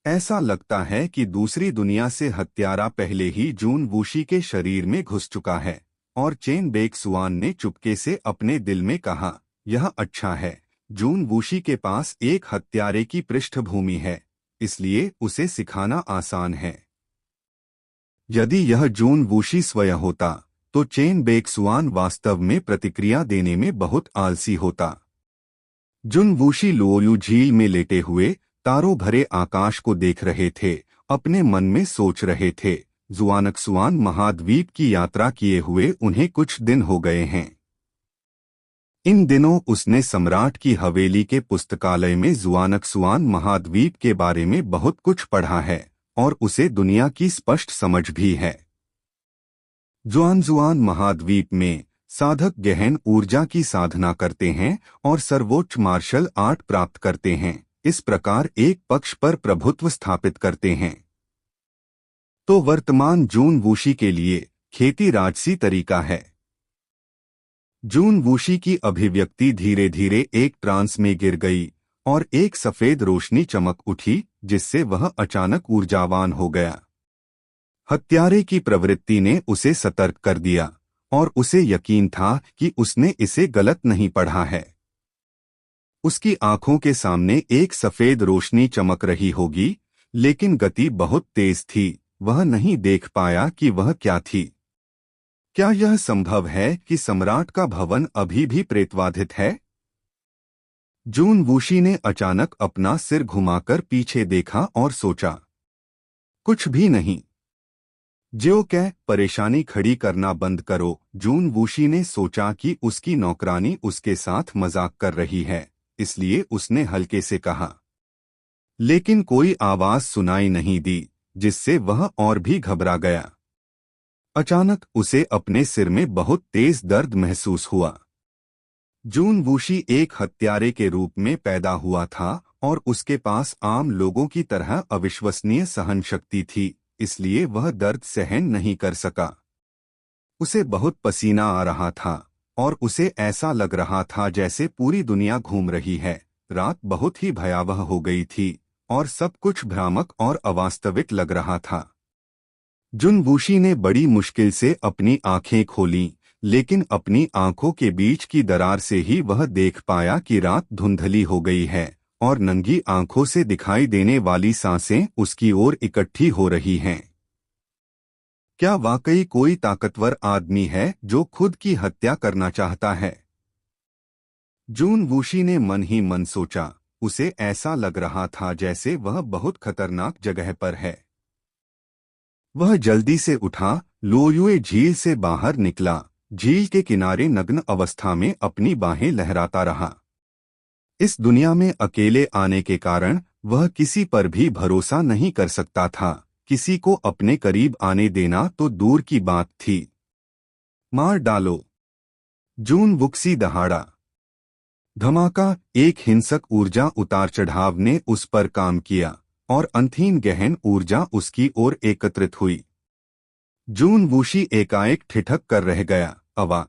ऐसा लगता है कि दूसरी दुनिया से हत्यारा पहले ही जून वूशी के शरीर में घुस चुका है। और चेन बेक सुआन ने चुपके से अपने दिल में कहा, यह अच्छा है, जून वूशी के पास एक हत्यारे की पृष्ठभूमि है, इसलिए उसे सिखाना आसान है। यदि यह जून वूशी स्वयं होता तो चेन बेक सुआन वास्तव में प्रतिक्रिया देने में बहुत आलसी होता। जुन वूशी लोयू झील में लेटे हुए तारों भरे आकाश को देख रहे थे, अपने मन में सोच रहे थे, जुआनक्सुआन महाद्वीप की यात्रा किए हुए उन्हें कुछ दिन हो गए हैं। इन दिनों उसने सम्राट की हवेली के पुस्तकालय में जुआनक्सुआन महाद्वीप के बारे में बहुत कुछ पढ़ा है और उसे दुनिया की स्पष्ट समझ भी है। जुआनजुआन महाद्वीप में साधक गहन ऊर्जा की साधना करते हैं और सर्वोच्च मार्शल आर्ट प्राप्त करते हैं, इस प्रकार एक पक्ष पर प्रभुत्व स्थापित करते हैं। तो वर्तमान जून वूशी के लिए खेती राजसी तरीका है। जून वूशी की अभिव्यक्ति धीरे धीरे एक ट्रांस में गिर गई और एक सफेद रोशनी चमक उठी जिससे वह अचानक ऊर्जावान हो गया। हत्यारे की प्रवृत्ति ने उसे सतर्क कर दिया और उसे यकीन था कि उसने इसे गलत नहीं पढ़ा है। उसकी आंखों के सामने एक सफेद रोशनी चमक रही होगी, लेकिन गति बहुत तेज थी, वह नहीं देख पाया कि वह क्या थी। क्या यह संभव है कि सम्राट का भवन अभी भी प्रेतवाधित है? जून वूशी ने अचानक अपना सिर घुमाकर पीछे देखा और सोचा, कुछ भी नहीं। ज्यो कह परेशानी खड़ी करना बंद करो। जून वूशी ने सोचा कि उसकी नौकरानी उसके साथ मजाक कर रही है, इसलिए उसने हल्के से कहा, लेकिन कोई आवाज सुनाई नहीं दी, जिससे वह और भी घबरा गया। अचानक उसे अपने सिर में बहुत तेज दर्द महसूस हुआ। जून वूशी एक हत्यारे के रूप में पैदा हुआ था और उसके पास आम लोगों की तरह अविश्वसनीय सहन शक्ति थी, इसलिए वह दर्द सहन नहीं कर सका। उसे बहुत पसीना आ रहा था और उसे ऐसा लग रहा था जैसे पूरी दुनिया घूम रही है। रात बहुत ही भयावह हो गई थी और सब कुछ भ्रामक और अवास्तविक लग रहा था। जुन वूशी ने बड़ी मुश्किल से अपनी आंखें खोलीं, लेकिन अपनी आंखों के बीच की दरार से ही वह देख पाया कि रात धुंधली हो गई है और नंगी आंखों से दिखाई देने वाली सांसें उसकी ओर इकट्ठी हो रही हैं। क्या वाकई कोई ताकतवर आदमी है जो खुद की हत्या करना चाहता है? जून वूशी ने मन ही मन सोचा। उसे ऐसा लग रहा था जैसे वह बहुत खतरनाक जगह पर है। वह जल्दी से उठा, लोयुए झील से बाहर निकला, झील के किनारे नग्न अवस्था में अपनी बाहें लहराता रहा। इस दुनिया में अकेले आने के कारण वह किसी पर भी भरोसा नहीं कर सकता था, किसी को अपने करीब आने देना तो दूर की बात थी। मार डालो। जून वुक्सी दहाड़ा। धमाका। एक हिंसक ऊर्जा उतार चढ़ाव ने उस पर काम किया और अंतहीन गहन ऊर्जा उसकी ओर एकत्रित हुई। जून वूशी एकाएक ठिठक कर रह गया। अवा